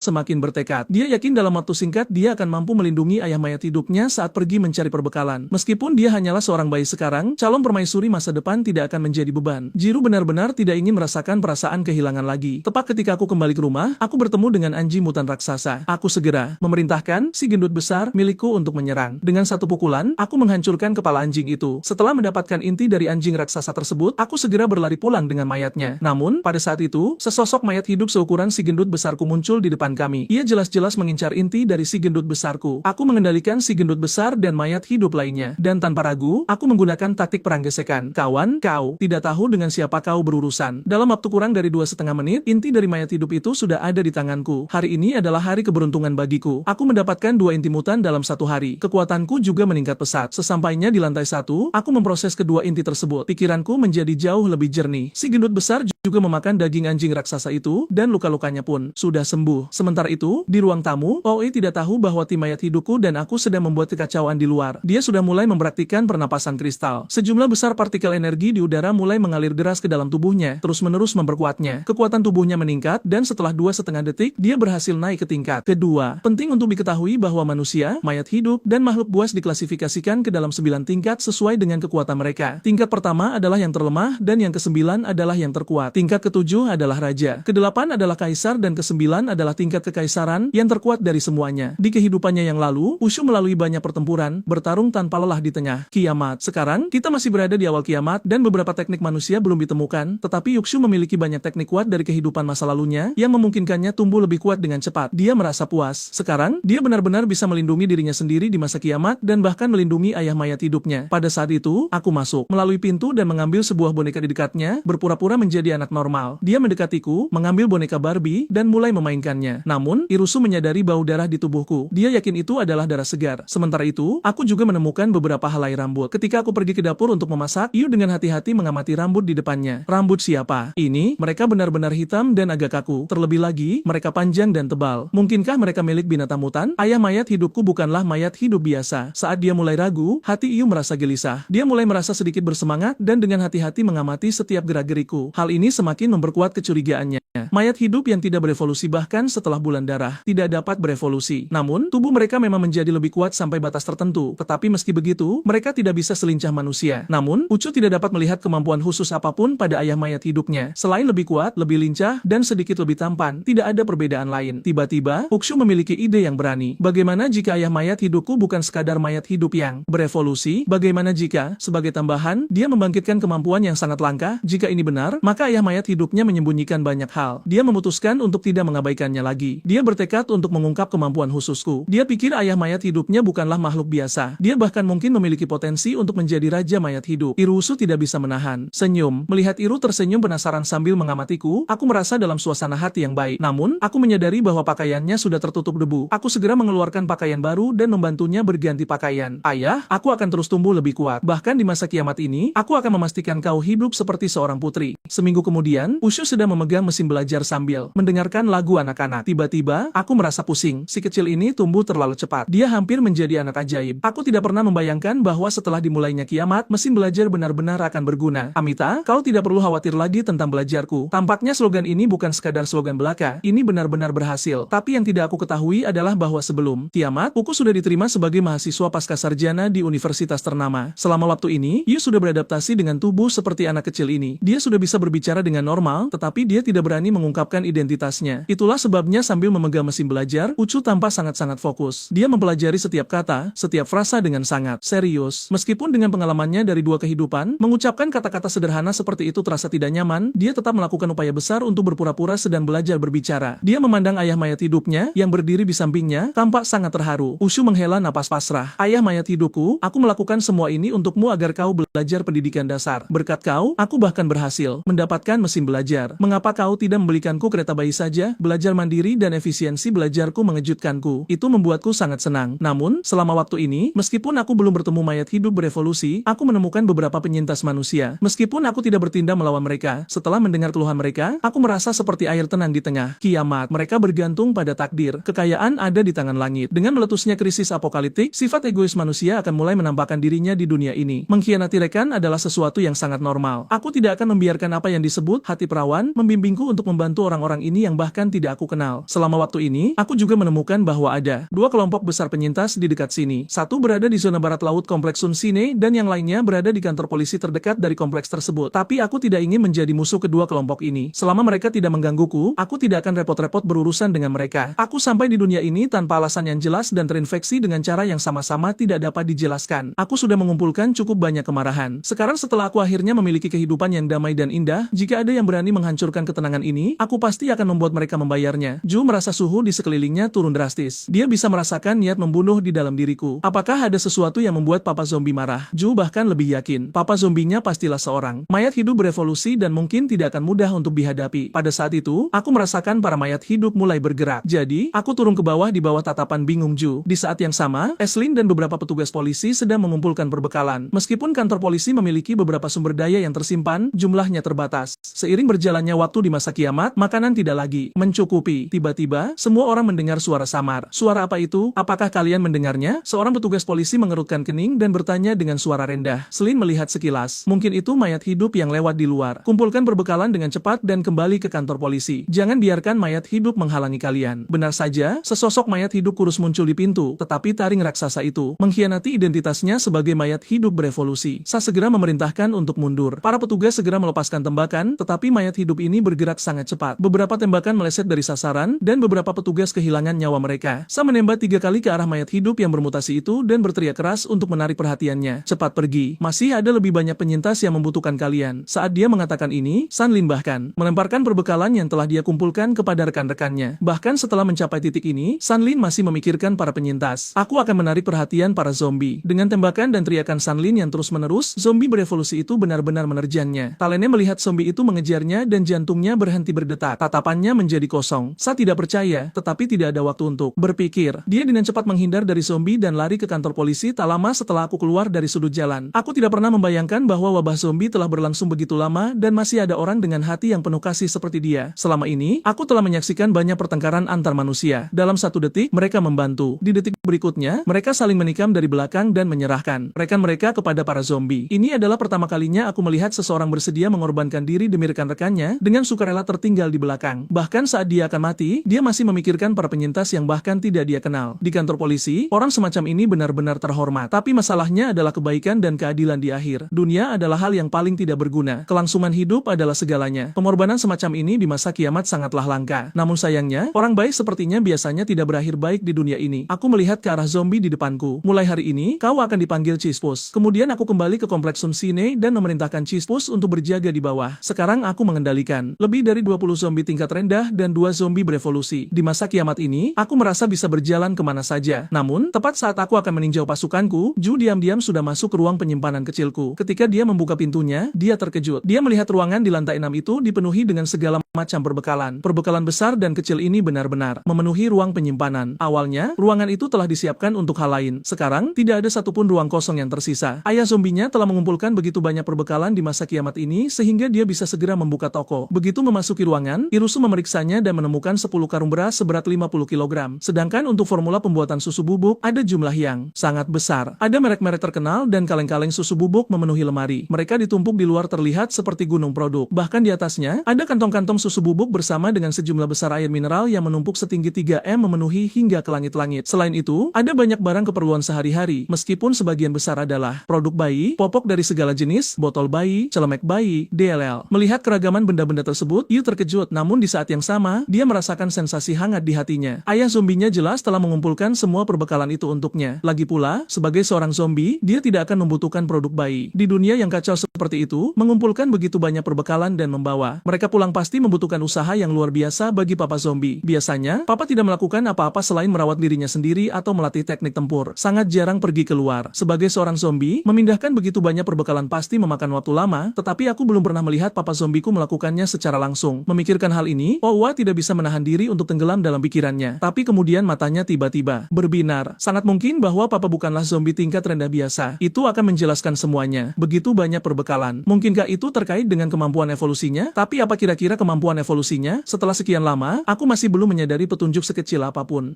semakin bertekad. Dia yakin dalam waktu singkat dia akan mampu melindungi ayah mayat hidupnya saat pergi mencari perbekalan. Meskipun dia hanyalah seorang bayi sekarang, calon permaisuri masa depan tidak akan menjadi beban. Jiru benar-benar tidak ingin merasakan perasaan kehilangan lagi. Tepat ketika aku kembali ke rumah, aku bertemu dengan anjing mutan raksasa. Aku segera memerintahkan si gendut besar milikku untuk menyerang. Dengan satu pukulan, aku menghancurkan kepala anjing itu. Setelah mendapatkan inti dari anjing raksasa tersebut, aku segera berlari pulang dengan mayatnya. Namun, pada saat itu, sesosok mayat hidup seukuran si gendut besarku muncul di depan kami. Ia jelas-jelas mengincar inti dari si gendut besarku. Aku mengendalikan si gendut besar dan mayat hidup lainnya. Dan tanpa ragu, aku menggunakan taktik perang gesekan. Kawan, kau tidak tahu dengan siapa kau berurusan. Dalam waktu kurang dari 2,5 menit, inti dari mayat hidup itu sudah ada di tanganku. Hari ini adalah hari keberuntungan bagiku. Aku mendapatkan 2 inti mutan dalam 1 hari. Kekuatanku juga meningkat pesat. Sesampainya di lantai 1, aku memproses kedua inti tersebut. Pikiranku menjadi jauh lebih jernih. Si gendut besar juga memakan daging anjing raksasa itu, dan luka-lukanya pun sudah sembuh. Sementara itu, di ruang tamu, Oi tidak tahu bahwa tim mayat hidupku dan aku sedang membuat kekacauan di luar. Dia sudah mulai mempraktikkan pernapasan kristal. Sejumlah besar partikel energi di udara mulai mengalir deras ke dalam tubuhnya, terus-menerus memperkuatnya. Kekuatan tubuhnya meningkat, dan setelah 2,5 detik, dia berhasil naik ke tingkat kedua. Penting untuk diketahui bahwa manusia, mayat hidup, dan makhluk buas diklasifikasikan ke dalam 9 tingkat sesuai dengan kekuatan mereka. Tingkat pertama adalah yang terlemah, dan yang ke-9 adalah yang terkuat. Tingkat ke-7 adalah raja. Ke-8 adalah kaisar, dan ke-9 adalah tingkat kekaisaran yang terkuat dari semuanya. Di kehidupannya yang lalu, Wushu melalui banyak pertempuran, bertarung tanpa lelah di tengah kiamat. Sekarang, kita masih berada di awal kiamat, dan beberapa teknik manusia belum ditemukan, tetapi Yukshu memiliki banyak teknik kuat dari kehidupan masa lalunya, yang memungkinkannya tumbuh lebih kuat dengan cepat. Dia merasa puas. Sekarang, dia benar-benar bisa melindungi dirinya sendiri di masa kiamat, dan bahkan melindungi ayah mayat hidupnya. Pada saat itu, aku masuk melalui pintu dan mengambil sebuah boneka di dekatnya, berpura-pura menjadi anak normal. Dia mendekatiku, mengambil boneka Barbie, dan mulai memainkannya. Namun, Irusu menyadari bau darah di tubuhku. Dia yakin itu adalah darah segar. Sementara itu, aku juga menemukan beberapa helai rambut. Ketika aku pergi ke dapur untuk memasak, Yu dengan hati-hati mengamati rambut di depannya. Rambut siapa? Ini, mereka benar-benar hitam dan agak kaku. Terlebih lagi, mereka panjang dan tebal. Mungkinkah mereka milik binatang mutan? Ayah mayat hidupku bukanlah mayat hidup biasa. Saat dia mulai ragu, hati Yu merasa gelisah. Dia mulai merasa sedikit bersemangat dan dengan hati-hati mengamati setiap gerak-geriku. Hal ini semakin memperkuat kecurigaannya. Mayat hidup yang tidak berevolusi bahkan setelah bulan darah tidak dapat berevolusi. Namun, tubuh mereka memang menjadi lebih kuat sampai batas tertentu. Tetapi meski begitu, mereka tidak bisa selincah manusia. Namun, Ucu tidak dapat melihat kemampuan khusus apapun pada ayah mayat hidupnya. Selain lebih kuat, lebih lincah, dan sedikit lebih tampan, tidak ada perbedaan lain. Tiba-tiba, Ucu memiliki ide yang berani. Bagaimana jika ayah mayat hidupku bukan sekadar mayat hidup yang berevolusi? Bagaimana jika, sebagai tambahan, dia membangkitkan kemampuan yang sangat langka? Jika ini benar, maka ayah mayat hidupnya menyembunyikan banyak hal. Dia memutuskan untuk tidak mengabaikannya lagi. Dia bertekad untuk mengungkap kemampuan khususku. Dia pikir ayah mayat hidupnya bukanlah makhluk biasa. Dia bahkan mungkin memiliki potensi untuk menjadi raja mayat hidup. Irusu tidak bisa menahan senyum. Melihat Iru tersenyum penasaran sambil mengamatiku, aku merasa dalam suasana hati yang baik. Namun, aku menyadari bahwa pakaiannya sudah tertutup debu. Aku segera mengeluarkan pakaian baru dan membantunya berganti pakaian. Ayah, aku akan terus tumbuh lebih kuat. Bahkan di masa kiamat ini, aku akan memastikan kau hidup seperti seorang putri. Seminggu kemudian, Ushu sedang memegang mesin belajar sambil mendengarkan lagu anak-anak. Tiba-tiba, aku merasa pusing. Si kecil ini tumbuh terlalu cepat. Dia hampir menjadi anak ajaib. Aku tidak pernah membayangkan bahwa setelah dimulainya kiamat, mesin belajar benar-benar akan berguna. Amita, kau tidak perlu khawatir lagi tentang belajarku. Tampaknya slogan ini bukan sekadar slogan belaka. Ini benar-benar berhasil. Tapi yang tidak aku ketahui adalah bahwa sebelum kiamat, Uku sudah diterima sebagai mahasiswa pascasarjana di universitas ternama. Selama waktu ini, Yu sudah beradaptasi dengan tubuh seperti anak kecil ini. Dia sudah bisa berbicara dengan normal, tetapi dia tidak berani mengungkapkan identitasnya. Itulah sebabnya sambil memegang mesin belajar, Ucu tampak sangat-sangat fokus. Dia mempelajari setiap kata, setiap frasa dengan sangat serius. Meskipun dengan pengalamannya dari 2 kehidupan, mengucapkan kata-kata sederhana seperti itu terasa tidak nyaman, dia tetap melakukan upaya besar untuk berpura-pura sedang belajar berbicara. Dia memandang ayah mayat hidupnya, yang berdiri di sampingnya, tampak sangat terharu. Ushu menghela napas pasrah. Ayah mayat hidupku, aku melakukan semua ini untukmu agar kau belajar pendidikan dasar. Berkat kau, aku bahkan berhasil mendapatkan mesin belajar. Mengapa kau tidak membelikanku kereta bayi saja? Belajar mandiri dan efisiensi belajarku mengejutkanku. Itu membuatku sangat senang. Namun, selama waktu ini, meskipun aku belum bertemu mayat hidup berevolusi, aku menemukan beberapa penyintas manusia. Meskipun aku tidak bertindak melawan mereka, setelah mendengar keluhan mereka, aku merasa seperti air tenang di tengah kiamat. Mereka bergantung pada takdir. Kekayaan ada di tangan langit. Dengan meletusnya krisis apokaliptik, sifat egois manusia akan mulai menampakkan dirinya di dunia ini. Mengkhianati rekan adalah sesuatu yang sangat normal. Aku tidak akan membiarkan apa yang disebut hati perawan membimbingku untuk membantu orang-orang ini yang bahkan tidak aku kenal. kenal. Selama waktu ini, aku juga menemukan bahwa ada dua kelompok besar penyintas di dekat sini. Satu berada di zona barat laut kompleks Sun Sine dan yang lainnya berada di kantor polisi terdekat dari kompleks tersebut. Tapi aku tidak ingin menjadi musuh kedua kelompok ini. Selama mereka tidak menggangguku, aku tidak akan repot-repot berurusan dengan mereka. Aku sampai di dunia ini tanpa alasan yang jelas dan terinfeksi dengan cara yang sama-sama tidak dapat dijelaskan. Aku sudah mengumpulkan cukup banyak kemarahan. Sekarang setelah aku akhirnya memiliki kehidupan yang damai dan indah, jika ada yang berani menghancurkan ketenangan ini, aku pasti akan membuat mereka membayarnya. Ju merasa suhu di sekelilingnya turun drastis. Dia bisa merasakan niat membunuh di dalam diriku. Apakah ada sesuatu yang membuat Papa Zombie marah? Ju bahkan lebih yakin, Papa Zombinya pastilah seorang mayat hidup berevolusi dan mungkin tidak akan mudah untuk dihadapi. Pada saat itu, aku merasakan para mayat hidup mulai bergerak. Jadi, aku turun ke bawah di bawah tatapan bingung Ju. Di saat yang sama, Eslin dan beberapa petugas polisi sedang mengumpulkan perbekalan. Meskipun kantor polisi memiliki beberapa sumber daya yang tersimpan, jumlahnya terbatas. Seiring berjalannya waktu di masa kiamat, makanan tidak lagi mencukupi. Tiba-tiba, semua orang mendengar suara samar. Suara apa itu? Apakah kalian mendengarnya? Seorang petugas polisi mengerutkan kening dan bertanya dengan suara rendah. Selin melihat sekilas. Mungkin itu mayat hidup yang lewat di luar. Kumpulkan perbekalan dengan cepat dan kembali ke kantor polisi. Jangan biarkan mayat hidup menghalangi kalian. Benar saja, sesosok mayat hidup kurus muncul di pintu, tetapi taring raksasa itu mengkhianati identitasnya sebagai mayat hidup berevolusi. Sa segera memerintahkan untuk mundur. Para petugas segera melepaskan tembakan, tetapi mayat hidup ini bergerak sangat cepat. Beberapa tembakan meleset dari sasaran, dan beberapa petugas kehilangan nyawa mereka. Sa menembak 3 kali ke arah mayat hidup yang bermutasi itu dan berteriak keras untuk menarik perhatiannya. Cepat pergi. Masih ada lebih banyak penyintas yang membutuhkan kalian. Saat dia mengatakan ini, San Lin bahkan melemparkan perbekalan yang telah dia kumpulkan kepada rekan-rekannya. Bahkan setelah mencapai titik ini, San Lin masih memikirkan para penyintas. Aku akan menarik perhatian para zombie. Dengan tembakan dan teriakan San Lin yang terus-menerus, zombie berevolusi itu benar-benar menerjangnya. Talene melihat zombie itu mengejarnya dan jantungnya berhenti berdetak. Tatapannya menjadi kosong. Sa tidak percaya, tetapi tidak ada waktu untuk berpikir. Dia dengan cepat menghindar dari zombie dan lari ke kantor polisi tak lama setelah aku keluar dari sudut jalan. Aku tidak pernah membayangkan bahwa wabah zombie telah berlangsung begitu lama dan masih ada orang dengan hati yang penuh kasih seperti dia. Selama ini, aku telah menyaksikan banyak pertengkaran antar manusia. Dalam 1 detik, mereka membantu. Di detik berikutnya, mereka saling menikam dari belakang dan menyerahkan rekan mereka kepada para zombie. Ini adalah pertama kalinya aku melihat seseorang bersedia mengorbankan diri demi rekan-rekannya dengan sukarela tertinggal di belakang. Bahkan saat dia akan mati, dia masih memikirkan para penyintas yang bahkan tidak dia kenal. Di kantor polisi, orang semacam ini benar-benar terhormat. Tapi masalahnya adalah kebaikan dan keadilan di akhir. Dunia adalah hal yang paling tidak berguna. Kelangsungan hidup adalah segalanya. Pengorbanan semacam ini di masa kiamat sangatlah langka. Namun sayangnya, orang baik sepertinya biasanya tidak berakhir baik di dunia ini. Aku melihat ke arah zombie di depanku. Mulai hari ini, kau akan dipanggil Cispus. Kemudian aku kembali ke kompleks Sun Sine dan memerintahkan Cispus untuk berjaga di bawah. Sekarang aku mengendalikan lebih dari 20 zombie tingkat rendah dan 2 zombie berevolusi. Di masa kiamat ini, aku merasa bisa berjalan kemana saja. Namun, tepat saat aku akan meninjau pasukanku, Ju diam-diam sudah masuk ke ruang penyimpanan kecilku. Ketika dia membuka pintunya, dia terkejut. Dia melihat ruangan di lantai 6 itu dipenuhi dengan segala macam perbekalan. Perbekalan besar dan kecil ini benar-benar memenuhi ruang penyimpanan. Awalnya, ruangan itu telah disiapkan untuk hal lain. Sekarang, tidak ada satupun ruang kosong yang tersisa. Ayah zombinya telah mengumpulkan begitu banyak perbekalan di masa kiamat ini sehingga dia bisa segera membuka toko. Begitu memasuki ruangan, Irusu memeriksanya dan menemukan 10 karung beras seberat 50 kg. Sedangkan untuk formula pembuatan susu bubuk, ada jumlah yang sangat besar. Ada merek-merek terkenal dan kaleng-kaleng susu bubuk memenuhi lemari. Mereka ditumpuk di luar terlihat seperti gunung produk. Bahkan di atasnya, ada kantong-kantong susu bubuk bersama dengan sejumlah besar air mineral yang menumpuk setinggi 3 m memenuhi hingga ke langit-langit. Selain itu, ada banyak barang keperluan sehari-hari, meskipun sebagian besar adalah produk bayi, popok dari segala jenis, botol bayi, celemek bayi, DLL. Melihat keragaman benda-benda tersebut, Yu terkejut, namun di saat yang sama, dia merasakan sensasi hangat di hatinya. Ayah zombinya jelas telah mengumpulkan semua perbekalan itu untuknya. Lagi pula, sebagai seorang zombie, dia tidak akan membutuhkan produk bayi. Di dunia yang kacau seperti itu, mengumpulkan begitu banyak perbekalan dan membawa mereka pulang pasti membutuhkan usaha yang luar biasa bagi Papa Zombie. Biasanya, Papa tidak melakukan apa-apa selain merawat dirinya sendiri atau melatih teknik tempur. Sangat jarang pergi keluar. Sebagai seorang zombie, memindahkan begitu banyak perbekalan pasti memakan waktu lama, tetapi aku belum pernah melihat Papa Zombiku melakukannya secara langsung. Memikirkan hal ini, Owa tidak bisa menahan diri untuk tenggelam dalam pikirannya. Tapi kemudian matanya tiba-tiba berbinar. Sangat mungkin bahwa Papa bukanlah zombie tingkat rendah biasa. Itu akan menjelaskan semuanya. Begitu banyak perbekalan. Mungkinkah itu terkait dengan kemampuan evolusinya? Tapi apa kira-kira kemampuan evolusinya? Setelah sekian lama, aku masih belum menyadari petunjuk sekecil apapun.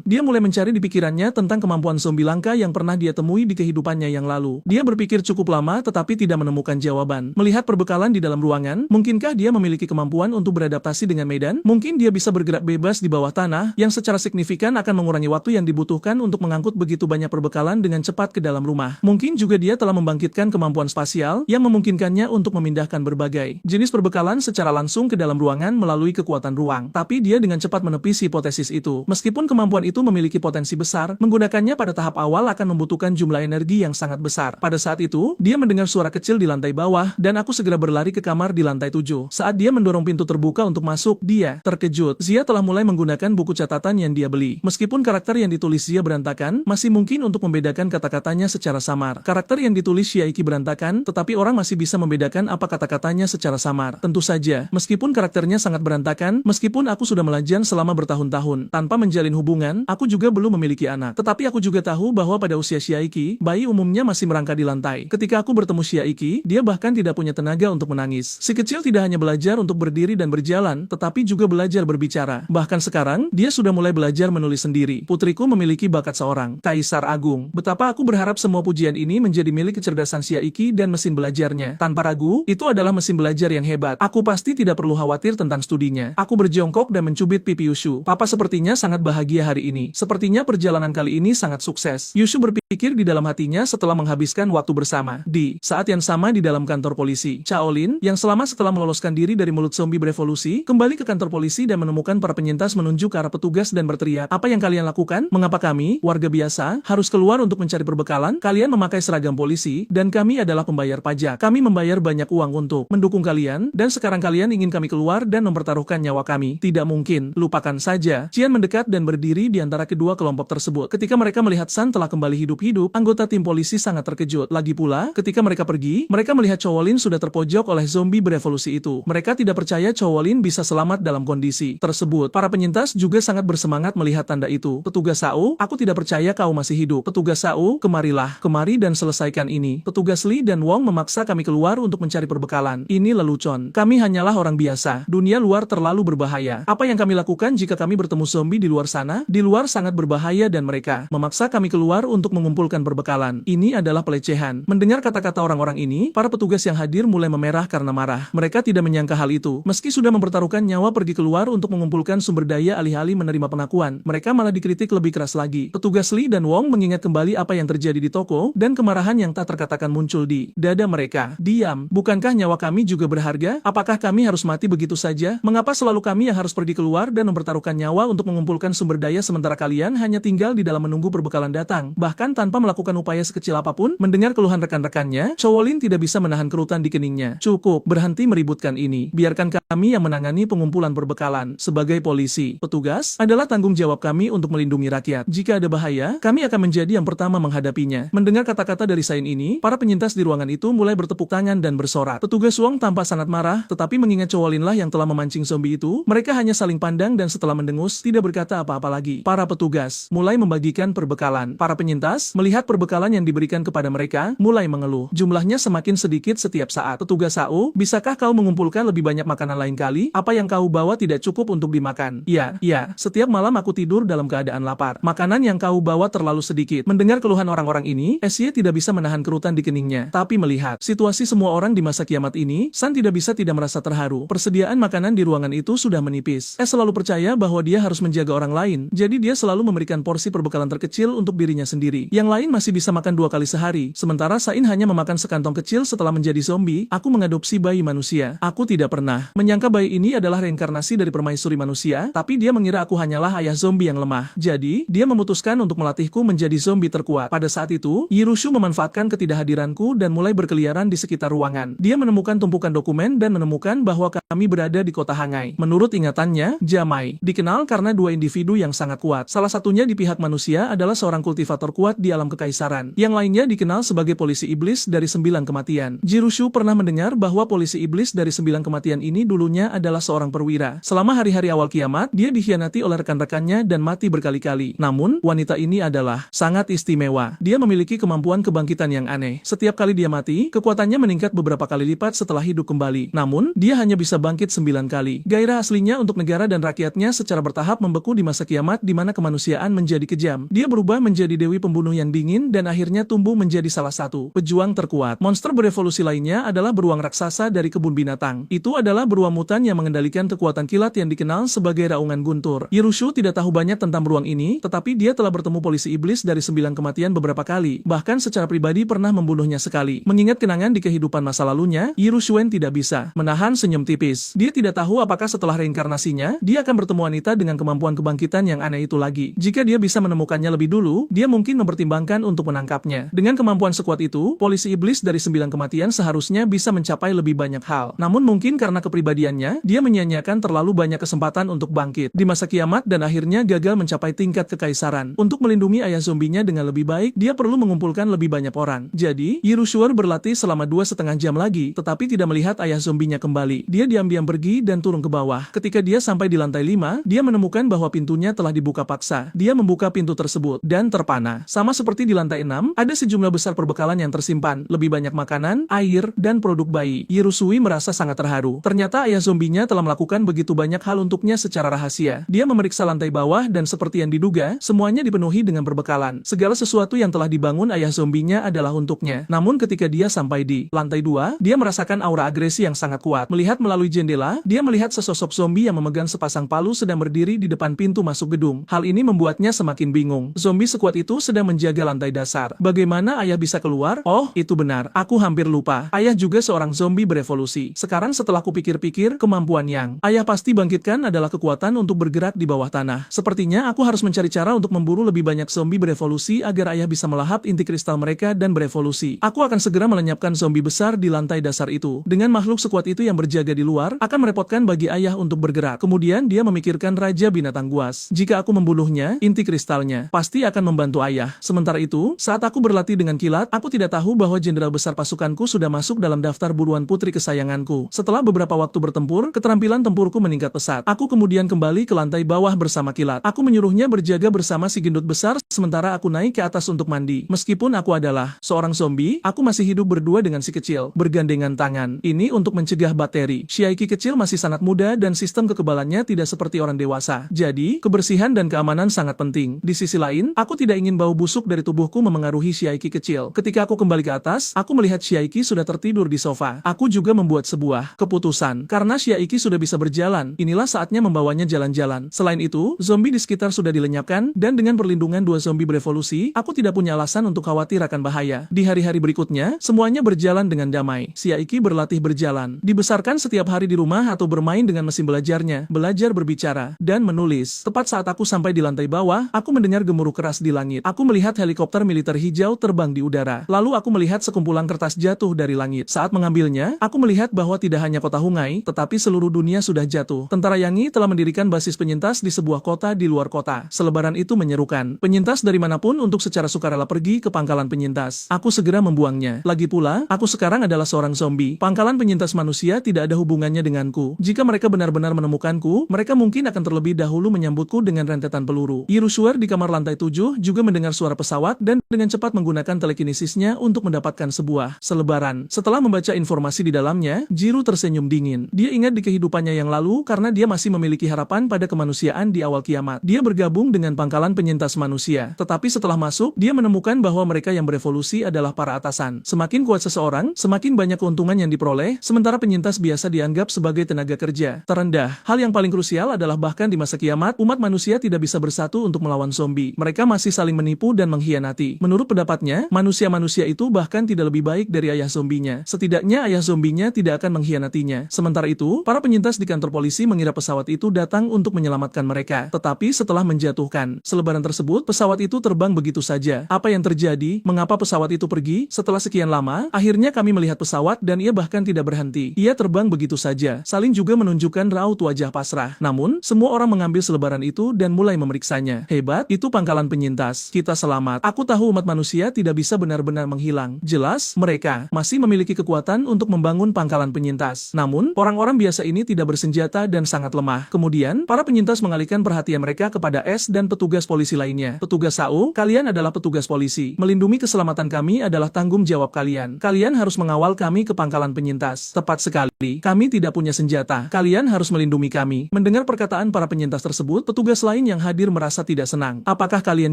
Dia mulai mencari di pikirannya tentang kemampuan zombie langka yang pernah dia temui di kehidupannya yang lalu. Dia berpikir cukup lama tetapi tidak menemukan jawaban. Melihat perbekalan di dalam ruangan, mungkinkah dia memiliki kemampuan untuk beradaptasi dengan medan? Mungkin dia bisa bergerak bebas di bawah tanah, yang secara signifikan akan mengurangi waktu yang dibutuhkan untuk mengangkut begitu banyak perbekalan dengan cepat ke dalam rumah. Mungkin juga dia telah membangkitkan kemampuan spasial yang memungkinkannya untuk memindahkan berbagai jenis perbekalan secara langsung ke dalam ruangan melalui kekuatan ruang. Tapi dia dengan cepat menepis hipotesis itu. Meskipun kemampuan itu memiliki potensi besar, menggunakannya pada tahap awal akan membutuhkan jumlah energi yang sangat besar. Pada saat itu, dia mendengar suara kecil di lantai bawah, dan aku segera berlari ke kamar di lantai 7. Saat dia mendorong pintu terbuka untuk masuk, dia terkejut. Zia telah mulai menggunakan buku catatan yang dia beli. Meskipun karakter yang ditulis Zia berantakan, masih mungkin untuk membedakan kata-katanya secara samar. Karakter yang ditulis Shiaiki berantakan, tetapi orang masih bisa membedakan apa kata-katanya secara samar. Tentu saja, meskipun karakternya sangat berantakan, meskipun aku sudah melajang selama bertahun-tahun tanpa menjalin hubungan, aku juga belum memiliki anak. Tetapi aku juga tahu bahwa pada usia Shiaiki, bayi umumnya masih merangka di lantai. Ketika aku bertemu Shiaiki, dia bahkan tidak punya tenaga untuk menangis. Si kecil tidak hanya belajar untuk berdiri dan berjalan, tetapi juga belajar berbicara. Bahkan sekarang, dia sudah mulai belajar menulis sendiri. Putriku memiliki bakat seorang kaisar agung. Betapa aku berharap semua pujian ini menjadi milik kecerdasan Shiaiki dan mesin belajarnya. Tanpa ragu, itu adalah mesin belajar yang hebat. Aku pasti tidak perlu khawatir tentang studinya. Aku berjongkok dan mencubit pipi Yushu. Papa sepertinya sangat bahagia hari ini. Sepertinya perjalanan kali ini sangat sukses. Yushu berpikir di dalam hatinya setelah menghabiskan waktu bersama. Di saat yang sama di dalam kantor polisi, Chaolin, yang setelah meloloskan diri dari mulut zombie berevolusi, kembali ke kantor polisi dan menemukan para penyintas menunjuk ke arah petugas dan berteriak, "Apa yang kalian lakukan? Mengapa kami, warga biasa, harus keluar untuk mencari perbekalan? Kalian memakai seragam polisi, dan kami adalah pembayar pajak. Kami membayar banyak uang untuk mendukung kalian, dan sekarang kalian ingin kami keluar dan mempertaruhkan nyawa kami? Tidak mungkin, lupakan saja." Qian mendekat dan berdiri di antara kedua kelompok tersebut. Ketika mereka melihat San telah kembali hidup-hidup, anggota tim polisi sangat terkejut. Lagi pula, ketika mereka pergi, mereka melihat Chowolin sudah terpojok oleh zombie berevolusi itu. Mereka tidak percaya Chowolin bisa selamat dalam kondisi tersebut. Para penyintas juga sangat bersemangat melihat tanda itu. "Petugas Sao, aku tidak percaya kau masih hidup. Petugas Sao, kemarilah, kemari dan selesaikan ini." Petugas Li dan Wong memaksa kami keluar untuk mencari perbekalan. Ini lelucon. Kami hanyalah orang biasa. Dunia luar terlalu berbahaya. Apa yang kami lakukan jika kami bertemu zombie di luar sana? Di luar sangat berbahaya dan mereka memaksa kami keluar untuk mengumpulkan perbekalan. Ini adalah pelecehan. Mendengar kata-kata orang-orang ini, para petugas yang hadir mulai memerah karena marah. Mereka tidak menyangka hal itu. Meski sudah mempertaruhkan nyawa pergi keluar untuk mengumpulkan sumber daya alih-alih menerima pengakuan, mereka malah dikritik lebih keras lagi. Petugas Li dan Wong mengingat kembali apa yang terjadi di toko, dan kemarahan yang tak terkatakan muncul di dada mereka. "Diam, bukankah nyawa kami juga berharga? Apakah kami harus mati begitu saja? Mengapa selalu kami yang harus pergi keluar dan mempertaruhkan nyawa untuk mengumpulkan sumber daya sementara kalian hanya tinggal di dalam menunggu perbekalan datang, bahkan tanpa melakukan upaya sekecil apapun?" Mendengar keluhan rekan-rekannya, Chowolin tidak bisa menahan kerutan di keningnya. "Cukup, berhenti meributkan ini. Biarkan kami yang menangani pengumpulan perbekalan. Sebagai polisi, petugas, adalah tanggung jawab kami untuk melindungi rakyat. Jika ada bahaya, kami akan menjadi yang pertama menghadapinya." Mendengar kata-kata dari Sain ini, para penyintas di ruangan itu mulai bertepuk tangan dan bersorak. Petugas Wong tampak sangat marah, tetapi mengingat Chowolin lah yang telah memancing zombie itu, mereka hanya saling pandang dan setelah mendengus, tidak berkata apa-apa lagi. Para petugas mulai membagikan perbekalan. Para penyintas melihat perbekalan yang diberikan kepada mereka, mulai mengeluh. Jumlahnya semakin sedikit setiap saat. "Petugas Sao, bisakah kau mengumpulkan lebih banyak makanan lain kali? Apa yang kau bawa tidak cukup untuk dimakan?" "Ya, setiap malam aku tidur dalam keadaan lapar. Makanan yang kau bawa terlalu sedikit." Mendengar keluhan orang-orang ini, Esye tidak bisa menahan kerutan di keningnya. Tapi melihat situasi semua orang di masa kiamat ini, San tidak bisa tidak merasa terharu. Persediaan makanan di ruangan itu sudah menipis. Selalu percaya bahwa dia harus menjaga orang lain, jadi dia selalu memberikan porsi perbekalan terkecil untuk dirinya sendiri. Yang lain masih bisa makan 2 kali sehari, sementara Sain hanya memakan sekantong kecil setelah menjadi zombie. "Aku mengadopsi bayi manusia. Aku tidak pernah menyangka bayi ini adalah reinkarnasi dari permaisuri manusia, tapi dia mengira aku hanyalah ayah zombie yang lemah. Jadi, dia memutuskan untuk melatihku menjadi zombie terkuat." Pada saat itu, Yirushu memanfaatkan ketidakhadiranku dan mulai berkeliaran di sekitar ruangan. Dia menemukan tumpukan dokumen dan menemukan bahwa kami berada di kota Hangai. Menurut ingatannya, Jamai dikenal karena 2 individu yang sangat kuat. Salah satunya di pihak manusia adalah seorang kultivator kuat di alam kekaisaran. Yang lainnya dikenal sebagai polisi iblis dari 9 kematian. Jirushu pernah mendengar bahwa polisi iblis dari 9 kematian ini dulunya adalah seorang perwira. Selama hari-hari awal kiamat, dia dikhianati oleh rekan-rekannya dan mati berkali-kali. Namun, wanita ini adalah sangat istimewa. Dia memiliki kemampuan kebangkitan yang aneh. Setiap kali dia mati, kekuatannya meningkat beberapa kali lipat setelah hidup kembali. Namun, dia hanya bisa bangkit 9 kali. Gairah aslinya untuk negara dan rakyatnya secara bertahap membeku di masa kiamat di mana kemanusiaan menjadi kejam. Dia berubah menjadi dewi pembunuh yang dingin dan akhirnya tumbuh menjadi salah satu pejuang terkuat. Monster berevolusi lainnya adalah beruang raksasa dari kebun binatang. Itu adalah beruang mutan yang mengendalikan kekuatan kilat yang dikenal sebagai raungan guntur. Yirushu tidak tahu banyak tentang beruang ini, tetapi dia telah bertemu polisi iblis dari 9 kematian beberapa kali. Bahkan secara pribadi pernah membunuhnya sekali. Mengingat kenangan di kehidupan masa lalunya, Yirushuen tidak bisa menahan senyum tipis. Dia tidak tahu apakah setelah reinkarnasinya, dia akan bertemu wanita dengan kemampuan kebangkitan yang aneh itu lagi. Jika dia bisa menemukannya lebih dulu, dia mungkin mempertimbangkan untuk menangkapnya. Dengan kemampuan sekuat itu, polisi iblis dari 9 kematian seharusnya bisa mencapai lebih banyak hal. Namun mungkin karena kepribadiannya, dia menyia-nyiakan terlalu banyak kesempatan untuk bangkit di masa kiamat dan akhirnya gagal mencapai tingkat kekaisaran. Untuk melindungi ayah zombinya dengan lebih baik, dia perlu mengumpulkan lebih banyak orang. Jadi, Yirushuer berlatih selama 2,5 jam lagi, tetapi tidak melihat ayah zombinya kembali. Dia diam-diam pergi dan turun ke bawah. Ketika dia sampai di lantai 5, dia menemukan bahwa pintunya telah dibuka paksa. Dia membuka pintu tersebut dan terpana. Sama seperti di lantai 6, ada sejumlah besar perbekalan yang tersimpan, lebih banyak makanan, air, dan produk bayi. Yirusui merasa sangat terharu. Ternyata ayah zombinya telah melakukan begitu banyak hal untuknya secara rahasia. Dia memeriksa lantai bawah dan seperti yang diduga, semuanya dipenuhi dengan perbekalan. Segala sesuatu yang telah dibangun ayah zombinya adalah untuknya. Namun ketika dia sampai di lantai 2, dia merasakan aura agresi yang sangat kuat. Melihat melalui jendela, dia melihat sesosok zombie yang memegang sepasang palu sedang berdiri di depan pintu masuk gedung. Hal ini membuatnya semakin bingung. Zombie sekuat itu sedang menjaga lantai dasar. Bagaimana ayah bisa keluar? Oh, itu benar. Aku hampir lupa. Ayah juga seorang zombie berevolusi. Sekarang setelah kupikir-pikir, kemampuan yang ayah pasti bangkitkan adalah kekuatan untuk bergerak di bawah tanah. Sepertinya aku harus mencari cara untuk memburu lebih banyak zombie berevolusi agar ayah bisa melahap inti kristal mereka dan berevolusi. Aku akan segera melenyapkan zombie besar di lantai dasar itu. Dengan makhluk sekuat itu yang berjaga di luar, akan merepotkan bagi ayah untuk bergerak. Kemudian dia memikirkan Raja Binatang Buas. Jika aku membunuhnya, inti kristalnya pasti akan membantu ayah. Sementara itu, saat aku berlatih dengan kilat, aku tidak tahu bahwa jenderal besar pasukanku sudah masuk dalam daftar buruan putri kesayanganku. Setelah beberapa waktu bertempur, keterampilan tempurku meningkat pesat. Aku kemudian kembali ke lantai bawah bersama kilat. Aku menyuruhnya berjaga bersama si gendut besar, sementara aku naik ke atas untuk mandi. Meskipun aku adalah seorang zombie, aku masih hidup berdua dengan si kecil, bergandengan tangan. Ini untuk mencegah bakteri. Shiaiki kecil masih sangat muda dan sistem kekebalannya tidak seperti orang dewasa. Jadi, kebersihan dan keamanan sangat penting. Di sisi lain, aku tidak ingin bau busuk dari tubuhku memengaruhi Shiaiki kecil. Ketika aku kembali ke atas, aku melihat Shiaiki sudah tertidur di sofa. Aku juga membuat sebuah keputusan. Karena Shiaiki sudah bisa berjalan, inilah saatnya membawanya jalan-jalan. Selain itu, zombie di sekitar sudah dilenyapkan, dan dengan perlindungan 2 zombie berevolusi, aku tidak punya alasan untuk khawatir akan bahaya. Di hari-hari berikutnya, semuanya berjalan dengan damai. Shiaiki berlatih berjalan, dibesarkan setiap hari di rumah atau bermain dengan mesin belajarnya, belajar berbicara, dan menulis. Tepat saat aku sampai di lantai bawah, aku mendengar gemuruh keras di langit. Aku melihat helikopter militer hijau terbang di udara. Lalu aku melihat sekumpulan kertas jatuh dari langit. Saat mengambilnya, aku melihat bahwa tidak hanya kota Hungai, tetapi seluruh dunia sudah jatuh. Tentara Yangi telah mendirikan basis penyintas di sebuah kota di luar kota. Selebaran itu menyerukan, penyintas dari manapun untuk secara sukarela pergi ke pangkalan penyintas. Aku segera membuangnya. Lagi pula, aku sekarang adalah seorang zombie. Pangkalan penyintas manusia tidak ada hubungannya denganku. Jika mereka benar-benar menemukanku, mereka mungkin akan terlebih dahulu menyambutku dengan rentetan peluru. Yirushuer di kamar lantai 7 juga mendengar suara pesawat dan dengan cepat menggunakan telekinesisnya untuk mendapatkan sebuah selebaran. Setelah membaca informasi di dalamnya, Jiro tersenyum dingin. Dia ingat di kehidupannya yang lalu karena dia masih memiliki harapan pada kemanusiaan di awal kiamat. Dia bergabung dengan pangkalan penyintas manusia. Tetapi setelah masuk, dia menemukan bahwa mereka yang berevolusi adalah para atasan. Semakin kuat seseorang, semakin banyak keuntungan yang diperoleh, sementara penyintas biasa dianggap sebagai tenaga kerja terendah. Hal yang paling krusial adalah bahkan di masa kiamat, umat manusia tidak bisa bersatu untuk melawan zombie. Mereka masih saling menipu dan mengkhianati. Menurut pendapatnya, manusia-manusia itu bahkan tidak lebih baik dari ayah zombinya. Setidaknya ayah zombinya tidak akan mengkhianatinya. Sementara itu, para penyintas di kantor polisi mengira pesawat itu datang untuk menyelamatkan mereka. Tetapi setelah menjatuhkan selebaran tersebut, pesawat itu terbang begitu saja. Apa yang terjadi? Mengapa pesawat itu pergi? Setelah sekian lama, akhirnya kami melihat pesawat dan ia bahkan tidak berhenti. Ia terbang begitu saja. Salin juga menunjukkan raut wajah pasrah. Namun, semua orang mengambil selebaran itu dan mulai memeriksanya. Hebat, itu pangkalan penyintas. Kita selamat. Aku tahu umat manusia tidak bisa benar-benar menghilang. Jelas, mereka masih memiliki kekuatan untuk membangun pangkalan penyintas. Namun, orang-orang biasa ini tidak bersenjata dan sangat lemah. Kemudian, para penyintas mengalihkan perhatian mereka kepada S dan petugas polisi lainnya. Petugas SAO, kalian adalah petugas polisi. Melindungi keselamatan kami adalah tanggung jawab kalian. Kalian harus mengawal kami ke pangkalan penyintas. Tepat sekali. sekali. Kami tidak punya senjata. Kalian harus melindungi kami. Mendengar perkataan para penyintas tersebut, petugas lain yang hadir merasa tidak senang. Apakah kalian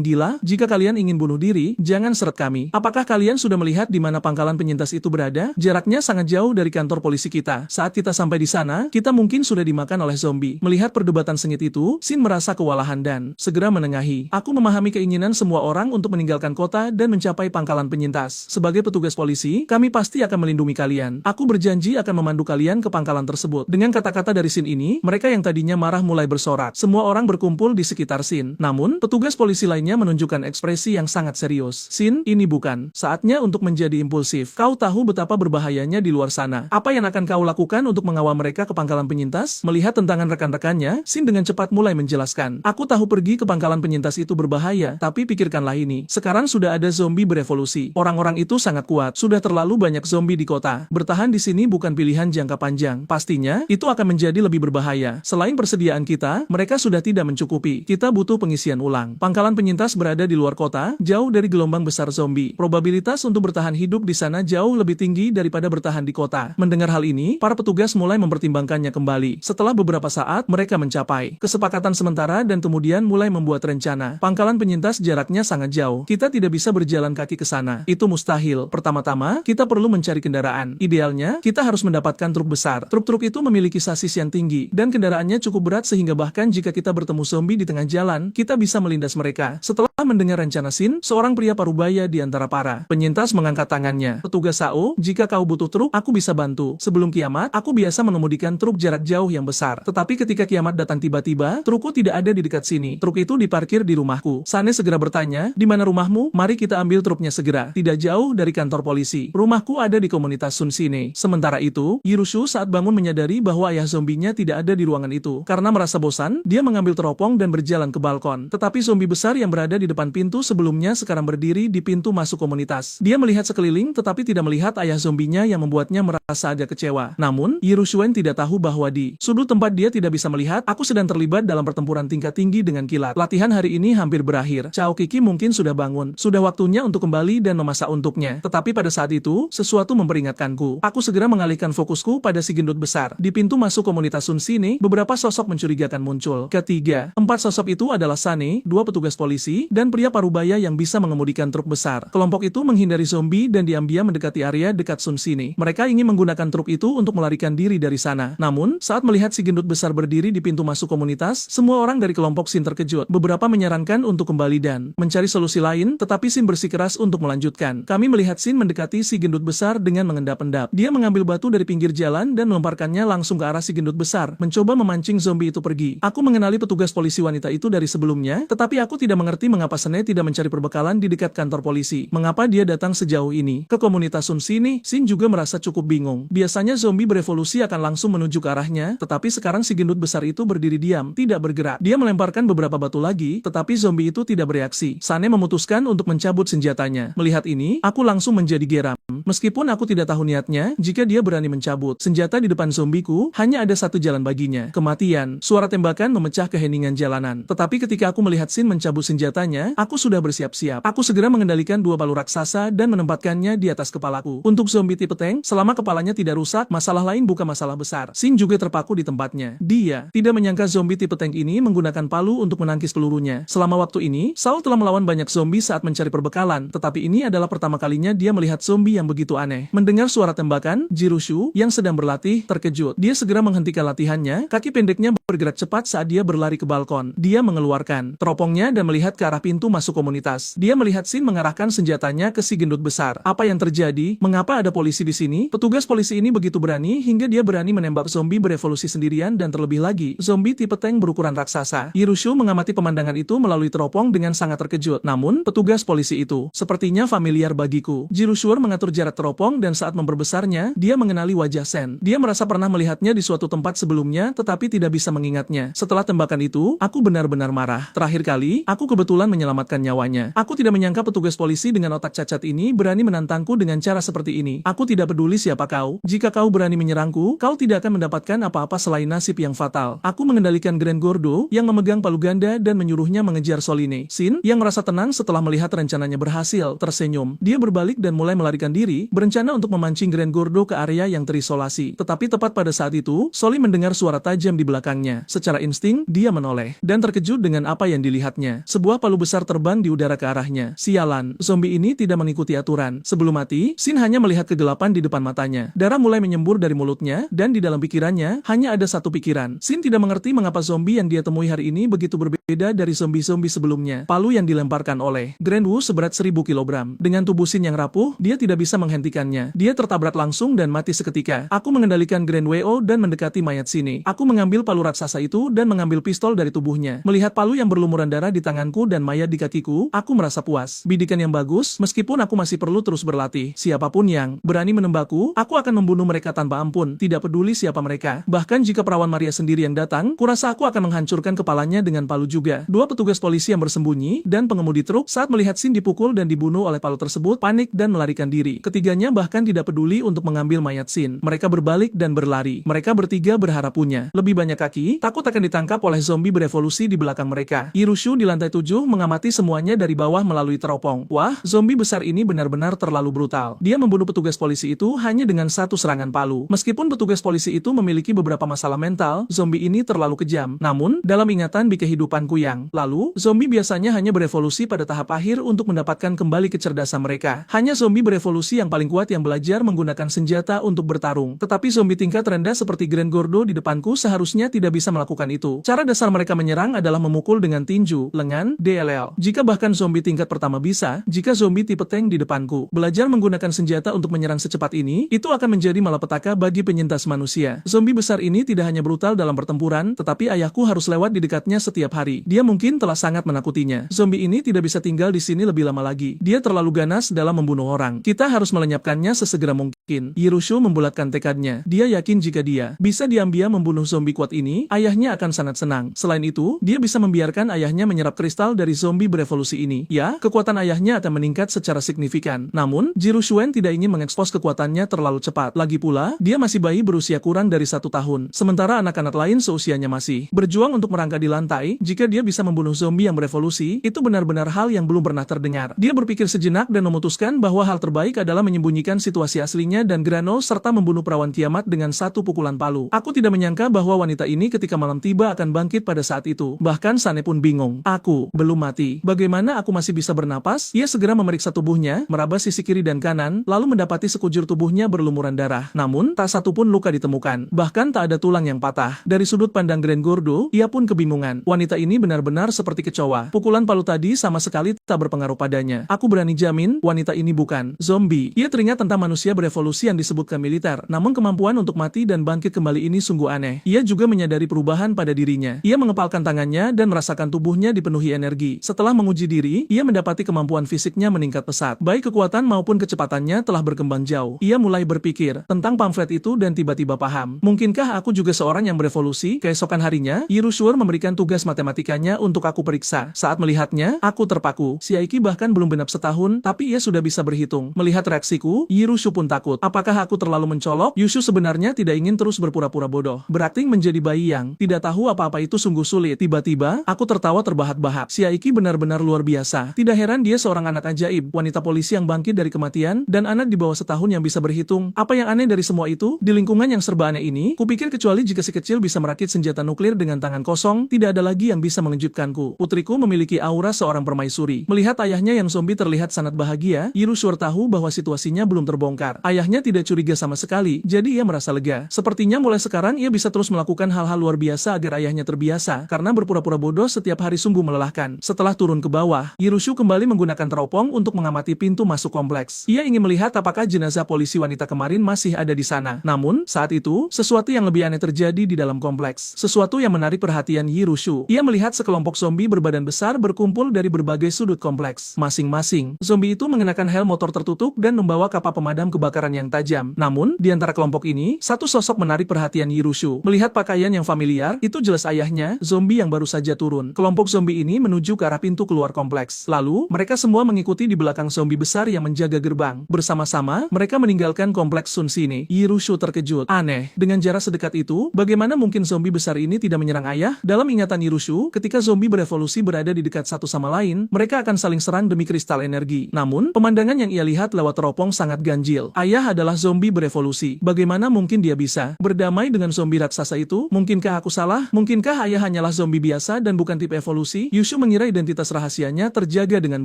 gila? Jika kalian ingin bunuh diri, jangan seret kami. Apakah kalian sudah melihat di mana pangkalan penyintas itu berada? Jaraknya sangat jauh dari kantor polisi kita. Saat kita sampai di sana, kita mungkin sudah dimakan oleh zombie. Melihat perdebatan sengit itu, Shin merasa kewalahan dan segera menengahi. Aku memahami keinginan semua orang untuk meninggalkan kota dan mencapai pangkalan penyintas. Sebagai petugas polisi, kami pasti akan melindungi kalian. Aku berjanji akan memandu kalian ke pangkalan tersebut. Dengan kata-kata dari Shin ini, mereka yang tadinya marah mulai bersorak. Semua orang berkumpul di sekitar Shin. Namun, petugas polisi lainnya menunjukkan ekspresi yang sangat serius. Shin, ini bukan saatnya untuk menjadi impulsif. Kau tahu betapa berbahayanya di luar sana. Apa yang akan kau lakukan untuk mengawal mereka ke pangkalan penyintas? Melihat tentangan rekan-rekannya, Shin dengan cepat mulai menjelaskan. Aku tahu pergi ke pangkalan penyintas itu berbahaya, tapi pikirkanlah ini. Sekarang sudah ada zombie berevolusi. Orang-orang itu sangat kuat. Sudah terlalu banyak zombie di kota. Bertahan di sini bukan pilihan jangka panjang. Pastinya, itu akan menjadi lebih berbahaya. Selain persediaan kita, mereka sudah tidak mencukupi. Kita butuh pengisian ulang. Pangkalan penyintas berada di luar kota, jauh dari gelombang besar zombie. Probabilitas untuk bertahan hidup di sana jauh lebih tinggi daripada bertahan di kota. Mendengar hal ini, para petugas mulai mempertimbangkannya kembali. Setelah beberapa saat, mereka mencapai kesepakatan sementara dan kemudian mulai membuat rencana. Pangkalan penyintas jaraknya sangat jauh. Kita tidak bisa berjalan kaki ke sana. Itu mustahil. Pertama-tama, kita perlu mencari kendaraan. Idealnya, kita harus mendapatkan truk besar. Truk-truk itu memiliki sasis yang tinggi, dan kendaraannya cukup berat sehingga bahkan jika kita bertemu zombie di tengah jalan, kita bisa melindas mereka. Setelah mendengar rencana Shin, seorang pria parubaya di antara para penyintas mengangkat tangannya. Petugas Sao, jika kau butuh truk, aku bisa bantu. Sebelum kiamat, aku biasa mengemudikan truk jarak jauh yang besar. Tetapi ketika kiamat datang tiba-tiba, trukku tidak ada di dekat sini. Truk itu diparkir di rumahku. Sane segera bertanya, di mana rumahmu? Mari kita ambil truknya segera. Tidak jauh dari kantor polisi. Rumahku ada di komunitas Sunsine. Sementara itu, Yirushu saat bangun menyadari bahwa ayah zombinya tidak ada di ruangan itu. Karena merasa bosan, dia mengambil teropong dan berjalan ke balkon. Tetapi zombie besar yang berada di depan pintu sebelumnya sekarang berdiri di pintu masuk komunitas. Dia melihat sekeliling tetapi tidak melihat ayah zombinya yang membuatnya merasa agak kecewa. Namun, Yirushuen tidak tahu bahwa di sudut tempat dia tidak bisa melihat, aku sedang terlibat dalam pertempuran tingkat tinggi dengan kilat. Latihan hari ini hampir berakhir. Cao Kiki mungkin sudah bangun. Sudah waktunya untuk kembali dan memasak untuknya. Tetapi pada saat itu, sesuatu memperingatkanku. Aku segera mengalihkan fokusku pada si gendut besar. Di pintu masuk komunitas Sunsine, beberapa sosok mencurigakan muncul. Ketiga, 4 sosok itu adalah Sane, 2 petugas polisi, dan pria parubaya yang bisa mengemudikan truk besar. Kelompok itu menghindari zombie dan diam-diam mendekati area dekat Sunsine. Mereka ingin menggunakan truk itu untuk melarikan diri dari sana. Namun, saat melihat si gendut besar berdiri di pintu masuk komunitas, semua orang dari kelompok Shin terkejut. Beberapa menyarankan untuk kembali dan mencari solusi lain, tetapi Shin bersikeras untuk melanjutkan. Kami melihat Shin mendekati si gendut besar dengan mengendap-endap. Dia mengambil batu dari pinggir jalan dan melemparkannya langsung ke arah si gendut besar, mencoba memancing zombie itu pergi. Aku mengenali petugas polisi wanita itu dari sebelumnya, tetapi aku tidak mengerti mengapa Sene tidak mencari perbekalan di dekat kantor polisi. Mengapa dia datang sejauh ini ke komunitas Sunsine? Shin juga merasa cukup bingung. Biasanya zombie berevolusi akan langsung menuju ke arahnya, tetapi sekarang si gendut besar itu berdiri diam, tidak bergerak. Dia melemparkan beberapa batu lagi, tetapi zombie itu tidak bereaksi. Sane memutuskan untuk mencabut senjatanya. Melihat ini, aku langsung menjadi geram. Meskipun aku tidak tahu niatnya, jika dia berani mencabut senjata di depan zombiku, hanya ada satu jalan baginya, kematian. Suara tembakan memecah keheningan jalanan. Tetapi ketika aku melihat Shin mencabut senjatanya, aku sudah bersiap-siap. Aku segera mengendalikan 2 palu raksasa dan menempatkannya di atas kepalaku. Untuk zombie tipe tank, selama kepalanya tidak rusak, masalah lain bukan masalah besar. Shin juga terpaku di tempatnya. Dia tidak menyangka zombie tipe tank ini menggunakan palu untuk menangkis pelurunya. Selama waktu ini, Saul telah melawan banyak zombie saat mencari perbekalan, tetapi ini adalah pertama kalinya dia melihat zombie yang begitu aneh. Mendengar suara tembakan, Jirushu yang sedang berlatih terkejut. Dia segera menghentikan latihannya, kaki pendeknya bergerak cepat saat dia berlari ke balkon. Dia mengeluarkan teropongnya dan melihat ke arah pintu masuk komunitas. Dia melihat Shin mengarahkan senjatanya ke si gendut besar. Apa yang terjadi? Mengapa ada polisi di sini? Petugas polisi ini begitu berani hingga dia berani menembak zombie berevolusi sendirian dan terlebih lagi, zombie tipe tank berukuran raksasa. Yirushu mengamati pemandangan itu melalui teropong dengan sangat terkejut. Namun, petugas polisi itu sepertinya familiar bagiku. Jirushu mengatur jarak teropong dan saat memperbesarnya, dia mengenali wajah Sen. Dia merasa pernah melihatnya di suatu tempat sebelumnya tetapi tidak bisa mengingatnya. Setelah tembakan itu, aku benar-benar marah. Terakhir kali, aku kebetulan menyelamatkan nyawanya. Aku tidak menyangka petugas polisi dengan otak cacat ini berani menantangku dengan cara seperti ini. Aku tidak peduli siapa kau. Jika kau berani menyerangku, kau tidak akan mendapatkan apa-apa selain nasib yang fatal. Aku mengendalikan Grand Gordo yang memegang palu ganda dan menyuruhnya mengejar Soline. Shin, yang merasa tenang setelah melihat rencananya berhasil, tersenyum. Dia berbalik dan mulai melarikan diri, berencana untuk memancing Grand Gordo ke area yang terisolir. terisolasi. Tetapi tepat pada saat itu, Soli mendengar suara tajam di belakangnya. Secara insting, dia menoleh dan terkejut dengan apa yang dilihatnya. Sebuah palu besar terbang di udara ke arahnya. Sialan, zombie ini tidak mengikuti aturan. Sebelum mati, Shin hanya melihat kegelapan di depan matanya. Darah mulai menyembur dari mulutnya, dan di dalam pikirannya, hanya ada satu pikiran. Shin tidak mengerti mengapa zombie yang dia temui hari ini begitu berbeda dari zombie-zombie sebelumnya. Palu yang dilemparkan oleh Grand Wu seberat 1000 kg. Dengan tubuh Shin yang rapuh, dia tidak bisa menghentikannya. Dia tertabrak langsung dan mati seketika. Aku mengendalikan Grand Wo dan mendekati mayat sini. Aku mengambil palu raksasa itu dan mengambil pistol dari tubuhnya. Melihat palu yang berlumuran darah di tanganku dan mayat di kakiku, aku merasa puas. Bidikan yang bagus, meskipun aku masih perlu terus berlatih. Siapapun yang berani menembakku, aku akan membunuh mereka tanpa ampun. Tidak peduli siapa mereka. Bahkan jika perawan Maria sendiri yang datang, kurasa aku akan menghancurkan kepalanya dengan palu juga. Dua petugas polisi yang bersembunyi dan pengemudi truk saat melihat Shin dipukul dan dibunuh oleh palu tersebut panik dan melarikan diri. Ketiganya bahkan tidak peduli untuk mengambil mayat Shin. Mereka berbalik dan berlari. Mereka bertiga berharap punya lebih banyak kaki, takut akan ditangkap oleh zombie berevolusi di belakang mereka. Hirushu di lantai 7 mengamati semuanya dari bawah melalui teropong. Wah, zombie besar ini benar-benar terlalu brutal. Dia membunuh petugas polisi itu hanya dengan satu serangan palu. Meskipun petugas polisi itu memiliki beberapa masalah mental, zombie ini terlalu kejam. Namun, dalam ingatan di kehidupanku yang lalu, zombie biasanya hanya berevolusi pada tahap akhir untuk mendapatkan kembali kecerdasan mereka. Hanya zombie berevolusi yang paling kuat yang belajar menggunakan senjata untuk bertarung. Tetapi zombie tingkat rendah seperti Grand Gordo di depanku seharusnya tidak bisa melakukan itu. Cara dasar mereka menyerang adalah memukul dengan tinju, lengan, DLL. Jika bahkan zombie tingkat pertama bisa, jika zombie tipe tank di depanku belajar menggunakan senjata untuk menyerang secepat ini, itu akan menjadi malapetaka bagi penyintas manusia. Zombie besar ini tidak hanya brutal dalam pertempuran, tetapi ayahku harus lewat di dekatnya setiap hari. Dia mungkin telah sangat menakutinya. Zombie ini tidak bisa tinggal di sini lebih lama lagi. Dia terlalu ganas dalam membunuh orang. Kita harus melenyapkannya sesegera mungkin. Hirushu membulatkan tekadnya. Dia yakin jika dia bisa diam-diam membunuh zombie kuat ini, ayahnya akan sangat senang. Selain itu, dia bisa membiarkan ayahnya menyerap kristal dari zombie berevolusi ini. Ya, kekuatan ayahnya akan meningkat secara signifikan. Namun, Jiru Shuen tidak ingin mengekspos kekuatannya terlalu cepat. Lagi pula, dia masih bayi berusia kurang dari 1 tahun. Sementara anak-anak lain seusianya masih berjuang untuk merangkak di lantai. Jika dia bisa membunuh zombie yang berevolusi, itu benar-benar hal yang belum pernah terdengar. Dia berpikir sejenak dan memutuskan bahwa hal terbaik adalah menyembunyikan situasi aslinya dan Grano serta membunuh perawan kiamat dengan satu pukulan palu. Aku tidak menyangka bahwa wanita ini ketika malam tiba akan bangkit pada saat itu. Bahkan Sane pun bingung. Aku belum mati. Bagaimana aku masih bisa bernapas? Ia segera memeriksa tubuhnya, meraba sisi kiri dan kanan, lalu mendapati sekujur tubuhnya berlumuran darah. Namun, tak satu pun luka ditemukan. Bahkan tak ada tulang yang patah. Dari sudut pandang Grand Gordo, ia pun kebingungan. Wanita ini benar-benar seperti kecoa. Pukulan palu tadi sama sekali tak berpengaruh padanya. Aku berani jamin, wanita ini bukan zombie. Ia teringat tentang manusia berevolusi yang disebutkan militer. Namun kemampuan untuk mati dan bangkit kembali ini sungguh aneh. Ia juga menyadari perubahan pada dirinya. Ia mengepalkan tangannya dan merasakan tubuhnya dipenuhi energi. Setelah menguji diri, ia mendapati kemampuan fisiknya meningkat pesat. Baik kekuatan maupun kecepatannya telah berkembang jauh. Ia mulai berpikir tentang pamflet itu dan tiba-tiba paham. Mungkinkah aku juga seorang yang berevolusi? Keesokan harinya, Hirushu memberikan tugas matematikanya untuk aku periksa. Saat melihatnya, aku terpaku. Si Aiki bahkan belum genap setahun, tapi ia sudah bisa berhitung. Melihat reaksiku, Hirushu pun takut. Apakah aku terlalu mencolok? Yushu sebenarnya tidak ingin terus berpura-pura bodoh. Berakting menjadi bayi yang tidak tahu apa-apa itu sungguh sulit. Tiba-tiba, aku tertawa terbahak-bahak. Si Aiki benar-benar luar biasa. Tidak heran dia seorang anak ajaib, wanita polisi yang bangkit dari kematian, dan anak di bawah setahun yang bisa berhitung. Apa yang aneh dari semua itu? Di lingkungan yang serba aneh ini, kupikir kecuali jika si kecil bisa merakit senjata nuklir dengan tangan kosong, tidak ada lagi yang bisa mengejutkanku. Putriku memiliki aura seorang permaisuri. Melihat ayahnya yang zombie terlihat sangat bahagia, Hirushu tahu bahwa situasinya belum terbongkar. Ayahnya tidak curiga sama sekali, jadi ia merasa lega. Sepertinya mulai sekarang ia bisa terus melakukan hal-hal luar biasa agar ayahnya terbiasa, karena berpura-pura bodoh setiap hari sungguh melelahkan. Setelah turun ke bawah, Hirushu kembali menggunakan teropong untuk mengamati pintu masuk kompleks. Ia ingin melihat apakah jenazah polisi wanita kemarin masih ada di sana. Namun, saat itu, sesuatu yang lebih aneh terjadi di dalam kompleks. Sesuatu yang menarik perhatian Hirushu. Ia melihat sekelompok zombie berbadan besar berkumpul dari berbagai sudut kompleks. Masing-masing, zombie itu mengenakan helm motor tertutup dan membawa kapal pemadam kebakaran yang tajam. Namun, di antara kelompok ini, satu sosok menarik perhatian Hirushu. Melihat pakaian yang familiar, itu jelas ayahnya, zombie yang baru saja turun. Kelompok zombie ini menuju ke arah pintu keluar kompleks. Lalu, mereka semua mengikuti di belakang zombie besar yang menjaga gerbang. Bersama-sama, mereka meninggalkan kompleks Sun Sini. Hirushu terkejut. Aneh, dengan jarak sedekat itu, bagaimana mungkin zombie besar ini tidak menyerang ayah? Dalam ingatan Hirushu, ketika zombie berevolusi berada di dekat satu sama lain, mereka akan saling serang demi kristal energi. Namun, pemandangan yang ia lihat lewat teropong sangat ganjil. Ayah adalah zombie berevolusi. berevolusi. Bagaimana mungkin dia bisa berdamai dengan zombie raksasa itu? Mungkinkah aku salah? Mungkinkah ayah hanyalah zombie biasa dan bukan tipe evolusi? Yushu mengira identitas rahasianya terjaga dengan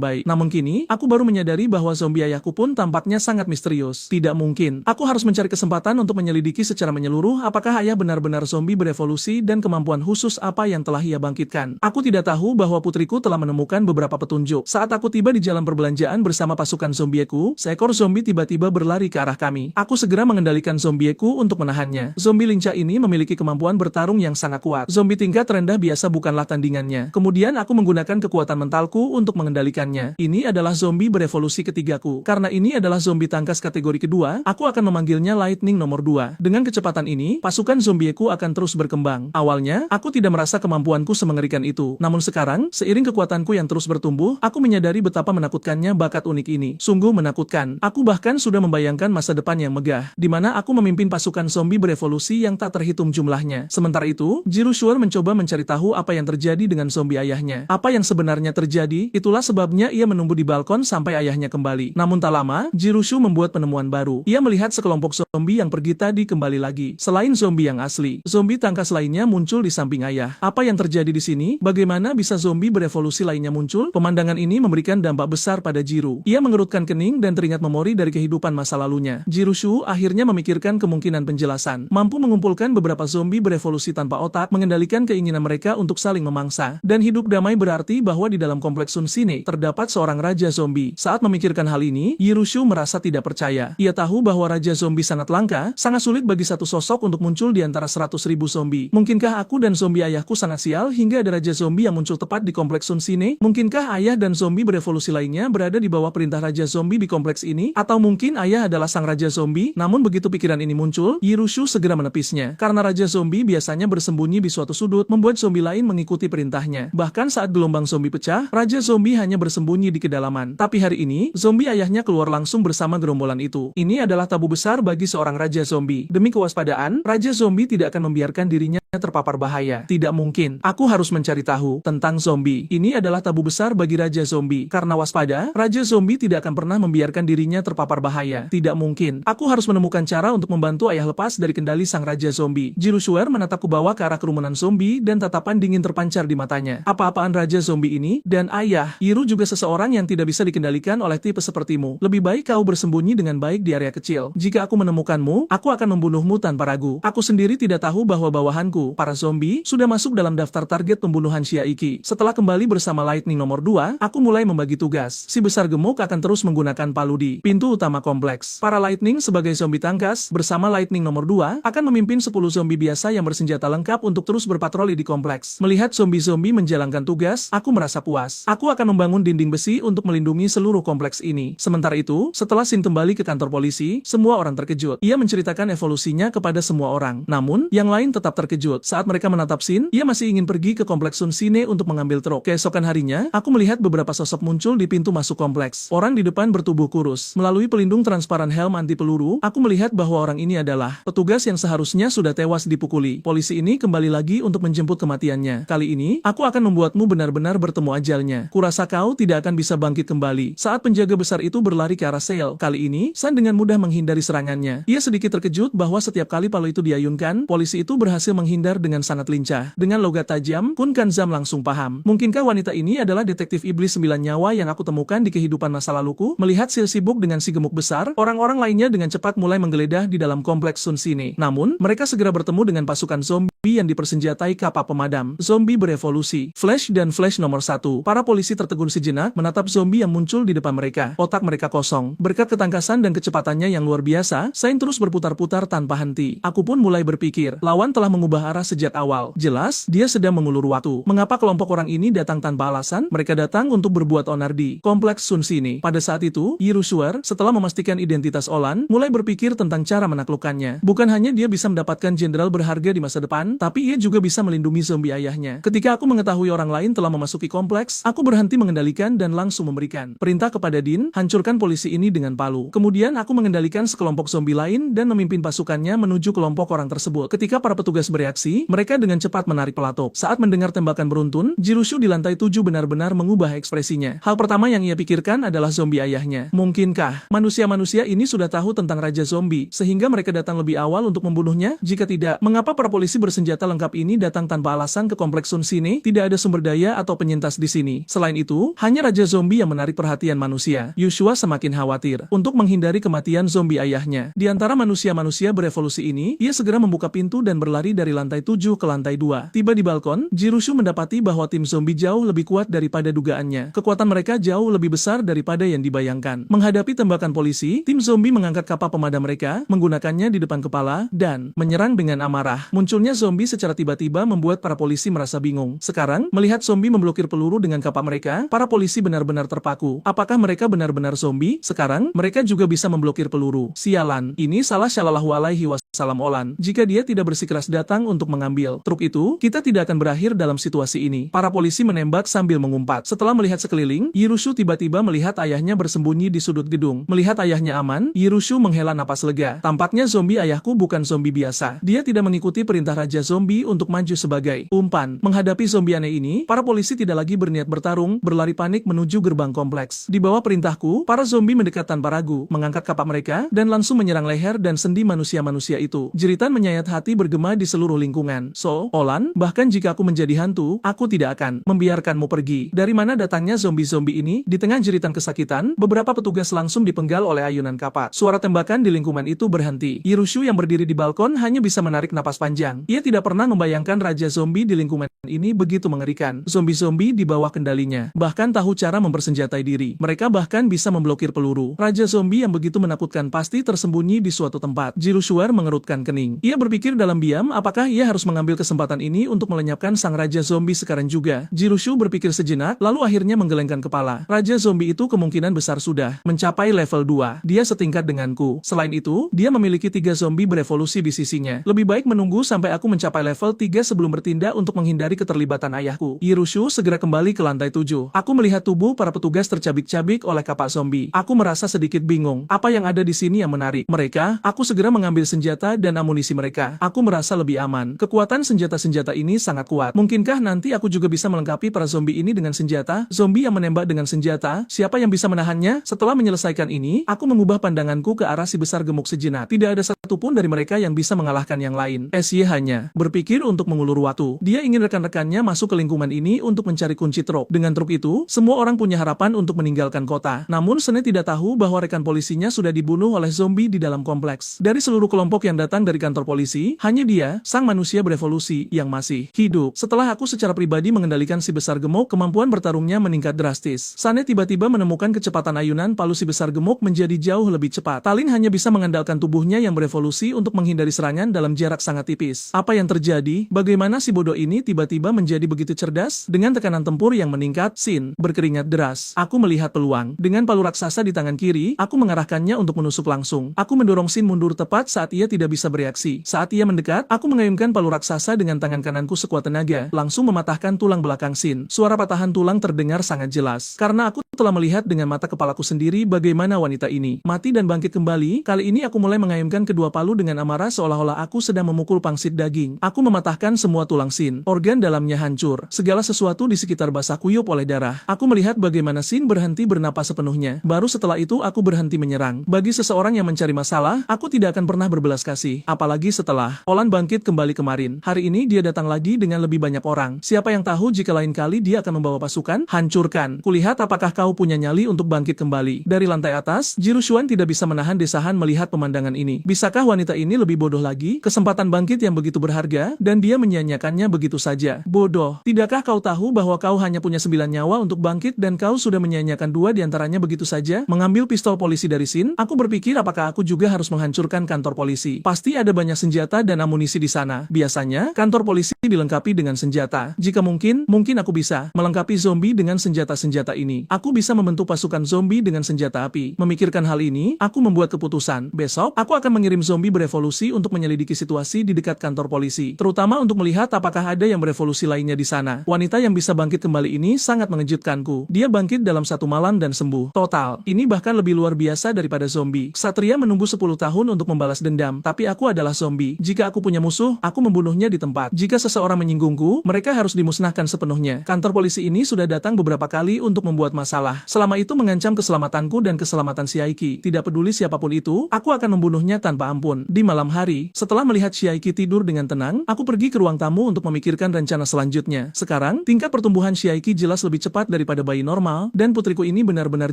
baik. Namun kini, aku baru menyadari bahwa zombie ayahku pun tampaknya sangat misterius. Tidak mungkin. Aku harus mencari kesempatan untuk menyelidiki secara menyeluruh apakah ayah benar-benar zombie berevolusi dan kemampuan khusus apa yang telah ia bangkitkan. Aku tidak tahu bahwa putriku telah menemukan beberapa petunjuk. Saat aku tiba di jalan perbelanjaan bersama pasukan zombieku, seekor zombie tiba-tiba berlari ke arah kami. Aku segera mengendalikan zombieku untuk menahannya. Zombie lincah ini memiliki kemampuan bertarung yang sangat kuat. Zombie tingkat rendah biasa bukanlah tandingannya. Kemudian aku menggunakan kekuatan mentalku untuk mengendalikannya. Ini adalah zombie berevolusi ketigaku. Karena ini adalah zombie tangkas kategori kedua, aku akan memanggilnya Lightning nomor 2. Dengan kecepatan ini, pasukan zombieku akan terus berkembang. Awalnya, aku tidak merasa kemampuanku semengerikan itu. Namun sekarang, seiring kekuatanku yang terus bertumbuh, aku menyadari betapa menakutkannya bakat unik ini. Sungguh menakutkan. Aku bahkan sudah membayangkan masa depan yang megah, di mana aku memimpin pasukan zombie berevolusi yang tak terhitung jumlahnya. Sementara itu, Jirushua mencoba mencari tahu apa yang terjadi dengan zombie ayahnya. Apa yang sebenarnya terjadi? Itulah sebabnya ia menunggu di balkon sampai ayahnya kembali. Namun tak lama, Jirushua membuat penemuan baru. Ia melihat sekelompok zombie yang pergi tadi kembali lagi. Selain zombie yang asli, zombie tangkas lainnya muncul di samping ayah. Apa yang terjadi di sini? Bagaimana bisa zombie berevolusi lainnya muncul? Pemandangan ini memberikan dampak besar pada Jiru. Ia mengerutkan kening dan teringat memori dari kehidupan masa lalunya. Jirushua akhirnya memikirkan kemungkinan penjelasan. Mampu mengumpulkan beberapa zombie berevolusi tanpa otak, mengendalikan keinginan mereka untuk saling memangsa, dan hidup damai berarti bahwa di dalam kompleks Sunsine terdapat seorang raja zombie. Saat memikirkan hal ini, Jirushua merasa tidak percaya. Ia tahu bahwa raja zombie sangat langka, sangat sulit bagi satu sosok untuk muncul di antara 100.000 zombie. Mungkinkah aku dan zombie ayahku sangat sial hingga ada raja zombie yang muncul tepat di kompleks Sunsine? Mungkinkah ayah dan zombie berevolusi lainnya berada di bawah perintah raja zombie di kompleks ini? Atau mungkin ayah adalah sang raja zombie? Namun begitu pikiran ini muncul, Jirushua segera menepisnya. Karena raja zombie biasanya bersembunyi di suatu sudut, membuat zombie lain mengikuti perintahnya. Bahkan saat gelombang zombie pecah, raja zombie hanya bersembunyi di kedalaman. Tapi hari ini, zombie ayahnya keluar langsung bersama gerombolan itu. Ini adalah tabu besar bagi seorang raja zombie. Demi kewaspadaan, raja zombie tidak akan membiarkan dirinya terpapar bahaya. Tidak mungkin. Aku harus mencari tahu tentang zombie. Ini adalah tabu besar bagi raja zombie. Karena waspada, raja zombie tidak akan pernah membiarkan dirinya terpapar bahaya. Tidak mungkin. Aku harus menemukan cara untuk membantu ayah lepas dari kendali sang raja zombie. Jirushua menatapku bawa ke arah kerumunan zombie dan tatapan dingin terpancar di matanya. Apa-apaan raja zombie ini? Dan ayah, Jiru juga seseorang yang tidak bisa dikendalikan oleh tipe sepertimu. Lebih baik kau bersembunyi dengan baik di area kecil. Jika aku menemukanmu, aku akan membunuhmu tanpa ragu. Aku sendiri tidak tahu bahwa bawahanku, para zombie, sudah masuk dalam daftar target pembunuhan Shiaiki. Setelah kembali bersama Lightning nomor 2, aku mulai membagi tugas. Si besar gemuk akan terus menggunakan palu di pintu utama kompleks. Para Lightning sebagai zombie tangkas, bersama Lightning nomor 2, akan memimpin 10 zombie biasa yang bersenjata lengkap untuk terus berpatroli di kompleks. Melihat zombie-zombie menjalankan tugas, aku merasa puas. Aku akan membangun dinding besi untuk melindungi seluruh kompleks ini. Sementara itu, setelah Shin kembali ke kantor polisi, semua orang terkejut. Ia menceritakan evolusinya kepada semua orang. Namun, yang lain tetap terkejut. Saat mereka menatap Shin, ia masih ingin pergi ke kompleks Sunsine untuk mengambil truk. Keesokan harinya, aku melihat beberapa sosok muncul di pintu masuk kompleks. Orang di depan bertubuh kurus. Melalui pelindung transparan helm anti peluru, aku melihat bahwa orang ini adalah petugas yang seharusnya sudah tewas dipukuli. Polisi ini kembali lagi untuk menjemput kematiannya. Kali ini, aku akan membuatmu benar-benar bertemu ajalnya. Kurasa kau tidak akan bisa bangkit kembali. Saat penjaga besar itu berlari ke arah Sale, kali ini, San dengan mudah menghindari serangannya. Ia sedikit terkejut bahwa setiap kali palu itu diayunkan, polisi itu berhasil menghindar dengan sangat lincah. Dengan logat tajam, Kun Kanzam langsung paham. Mungkinkah wanita ini adalah detektif iblis 9 nyawa yang aku temukan di kehidupan masa laluku? Melihat Sil sibuk dengan si gemuk besar, orang-orang lainnya dengan cepat mulai menggeledah di dalam kompleks Sunsine. Namun, mereka segera bertemu dengan pasukan zombie yang dipersenjatai kapal pemadam. Zombie berevolusi. Flash dan Flash nomor 1. Para polisi tertegun sejenak menatap zombie yang muncul di depan mereka. Otak mereka kosong. Berkat ketangkasan dan kecepatannya yang luar biasa, Sain terus berputar-putar tanpa henti. Aku pun mulai berpikir, lawan telah mengubah arah sejak awal. Jelas, dia sedang mengulur waktu. Mengapa kelompok orang ini datang tanpa alasan? Mereka datang untuk berbuat onar di kompleks Sunsine. Pada saat itu, Jirushua, setelah memastikan identitas Olan, mulai berpikir tentang cara menaklukkannya. Bukan hanya dia bisa mendapatkan jenderal berharga di masa depan, bukan, tapi ia juga bisa melindungi zombie ayahnya. Ketika aku mengetahui orang lain telah memasuki kompleks, aku berhenti mengendalikan dan langsung memberikan perintah kepada Dean, hancurkan polisi ini dengan palu. Kemudian aku mengendalikan sekelompok zombie lain dan memimpin pasukannya menuju kelompok orang tersebut. Ketika para petugas bereaksi, mereka dengan cepat menarik pelatuk. Saat mendengar tembakan beruntun, Jirushu di lantai 7 benar-benar mengubah ekspresinya. Hal pertama yang ia pikirkan adalah zombie ayahnya. Mungkinkah manusia-manusia ini sudah tahu tentang Raja Zombie, sehingga mereka datang lebih awal untuk membunuhnya? Jika tidak, mengapa para polisi bersenjata lengkap ini datang tanpa alasan ke kompleks Sun Sine? Tidak ada sumber daya atau penyintas di sini. Selain itu, hanya Raja Zombie yang menarik perhatian manusia. Yusua semakin khawatir untuk menghindari kematian zombie ayahnya. Di antara manusia-manusia berevolusi ini, ia segera membuka pintu dan berlari dari lantai 7 ke lantai 2. Tiba di balkon, Jirushu mendapati bahwa tim zombie jauh lebih kuat daripada dugaannya. Kekuatan mereka jauh lebih besar daripada yang dibayangkan. Menghadapi tembakan polisi, tim zombie mengangkat kapal pemadam mereka, menggunakannya di depan kepala, dan menyerang dengan amarah. Munculnya zombie secara tiba-tiba membuat para polisi merasa bingung. Sekarang, melihat zombie memblokir peluru dengan kapal mereka, para polisi benar-benar terpaku. Apakah mereka benar-benar zombie? Sekarang, mereka juga bisa memblokir peluru. Sialan, ini salah Shallallahu Alaihi Wasallam Olan. Jika dia tidak bersikeras datang untuk mengambil truk itu, kita tidak akan berakhir dalam situasi ini. Para polisi menembak sambil mengumpat. Setelah melihat sekeliling, Jirushu tiba-tiba melihat ayahnya bersembunyi di sudut gedung. Melihat ayahnya aman, Jirushu menghela napas lega. Tampaknya zombie ayahku bukan zombie biasa. Dia tidak mengikuti perintah Raja Zombie untuk maju sebagai umpan. Menghadapi zombie aneh ini, para polisi tidak lagi berniat bertarung, berlari panik menuju gerbang kompleks. Di bawah perintahku, para zombie mendekat tanpa ragu, mengangkat kapak mereka, dan langsung menyerang leher dan sendi manusia-manusia itu. Jeritan menyayat hati bergema di seluruh lingkungan. So, Olan, bahkan jika aku menjadi hantu, aku tidak akan membiarkanmu pergi. Dari mana datangnya zombie-zombie ini? Di tengah jeritan kesakitan, beberapa petugas langsung dipenggal oleh ayunan kapak. Suara tembakan di lingkungan itu berhenti. Jirushu yang berdiri di balkon hanya bisa menarik napas panjang. Ia tidak pernah membayangkan Raja Zombie di lingkungan ini begitu mengerikan. Zombie-zombie di bawah kendalinya. Bahkan tahu cara mempersenjatai diri. Mereka bahkan bisa memblokir peluru. Raja Zombie yang begitu menakutkan pasti tersembunyi di suatu tempat. Jirushu mengerutkan kening. Ia berpikir dalam diam apakah ia harus mengambil kesempatan ini untuk melenyapkan sang Raja Zombie sekarang juga. Jirushu berpikir sejenak, lalu akhirnya menggelengkan kepala. Raja Zombie itu kemungkinan besar sudah mencapai level 2. Dia setingkat denganku. Selain itu, dia memiliki 3 zombie berevolusi di sisinya. Lebih baik menunggu sampai aku mencapai level 3 sebelum bertindak untuk menghindari keterlibatan ayahku. Jirushu segera kembali ke lantai 7. Aku melihat tubuh para petugas tercabik-cabik oleh kapak zombie. Aku merasa sedikit bingung. Apa yang ada di sini yang menarik? Mereka, aku segera mengambil senjata dan amunisi mereka. Aku merasa lebih aman. Kekuatan senjata-senjata ini sangat kuat. Mungkinkah nanti aku juga bisa melengkapi para zombie ini dengan senjata? Zombie yang menembak dengan senjata, siapa yang bisa menahannya? Setelah menyelesaikan ini, aku mengubah pandanganku ke arah si besar gemuk sejenak. Tidak ada satupun dari mereka yang bisa mengalahkan yang lain. SY hanya berpikir untuk mengulur waktu. Dia ingin rekan-rekannya masuk ke lingkungan ini untuk mencari kunci truk. Dengan truk itu, semua orang punya harapan untuk meninggalkan kota. Namun Sene tidak tahu bahwa rekan polisinya sudah dibunuh oleh zombie di dalam kompleks. Dari seluruh kelompok yang datang dari kantor polisi, hanya dia, sang manusia berevolusi, yang masih hidup. Setelah aku secara pribadi mengendalikan si besar gemuk, kemampuan bertarungnya meningkat drastis. Sane tiba-tiba menemukan kecepatan ayunan palu si besar gemuk menjadi jauh lebih cepat. Talin hanya bisa mengandalkan tubuhnya yang berevolusi untuk menghindari serangan dalam jarak sangat tipis. Apa yang terjadi? Bagaimana si bodoh ini tiba-tiba menjadi begitu cerdas? Dengan tekanan tempur yang meningkat, Sin berkeringat deras. Aku melihat peluang. Dengan palu raksasa di tangan kiri, aku mengarahkannya untuk menusuk langsung. Aku mendorong Sin mundur tepat saat ia tidak bisa bereaksi. Saat ia mendekat, aku mengayunkan palu raksasa dengan tangan kananku sekuat tenaga, langsung mematahkan tulang belakang Sin. Suara patahan tulang terdengar sangat jelas. Karena aku telah melihat dengan mata kepalaku sendiri bagaimana wanita ini mati dan bangkit kembali. Kali ini aku mulai mengayunkan kedua palu dengan amarah seolah-olah aku sedang memukul pangsit daging. Aku mematahkan semua tulang Sin. Organ dalamnya hancur. Segala sesuatu di sekitar basah kuyup oleh darah. Aku melihat bagaimana Sin berhenti bernapas sepenuhnya. Baru setelah itu aku berhenti menyerang. Bagi seseorang yang mencari masalah, aku tidak akan pernah berbelas kasih. Apalagi setelah Olan bangkit kembali kemarin. Hari ini dia datang lagi dengan lebih banyak orang. Siapa yang tahu jika lain kali dia akan membawa pasukan? Hancurkan. Kulihat apakah kau punya nyali untuk bangkit kembali. Dari lantai atas, Jirushuan tidak bisa menahan desahan melihat pemandangan ini. Bisakah wanita ini lebih bodoh lagi? Kesempatan bangkit yang begitu berharga, dan dia menyia-nyiakannya begitu saja. Bodoh. Tidakkah kau tahu bahwa kau hanya punya 9 nyawa untuk bangkit dan kau sudah menyia-nyiakan 2 diantaranya begitu saja? Mengambil pistol polisi dari Sin, aku berpikir apakah aku juga harus menghancurkan kantor polisi. polisi. Pasti ada banyak senjata dan amunisi di sana. Biasanya, kantor polisi dilengkapi dengan senjata. Jika mungkin aku bisa melengkapi zombie dengan senjata-senjata ini. Aku bisa membentuk pasukan zombie dengan senjata api. Memikirkan hal ini, aku membuat keputusan. Besok, aku akan mengirim zombie berevolusi untuk menyelidiki situasi di dekat kantor polisi. Terutama untuk melihat apakah ada yang berevolusi lainnya di sana. Wanita yang bisa bangkit kembali ini sangat mengejutkanku. Dia bangkit dalam satu malam dan sembuh total. Ini bahkan lebih luar biasa daripada zombie. Satria menunggu 10 tahun untuk membalas dendam, tapi aku adalah zombie. Jika aku punya musuh, aku membunuhnya di tempat. Jika seseorang menyinggungku, mereka harus dimusnahkan sepenuhnya. Kantor polisi ini sudah datang beberapa kali untuk membuat masalah. Selama itu mengancam keselamatanku dan keselamatan Shiaiki. Tidak peduli siapapun itu, aku akan membunuhnya tanpa ampun. Di malam hari, setelah melihat Shiaiki tidur dengan tenang, aku pergi ke ruang tamu untuk memikirkan rencana selanjutnya. Sekarang, tingkat pertumbuhan Shiaiki jelas lebih cepat daripada bayi normal, dan putriku ini benar-benar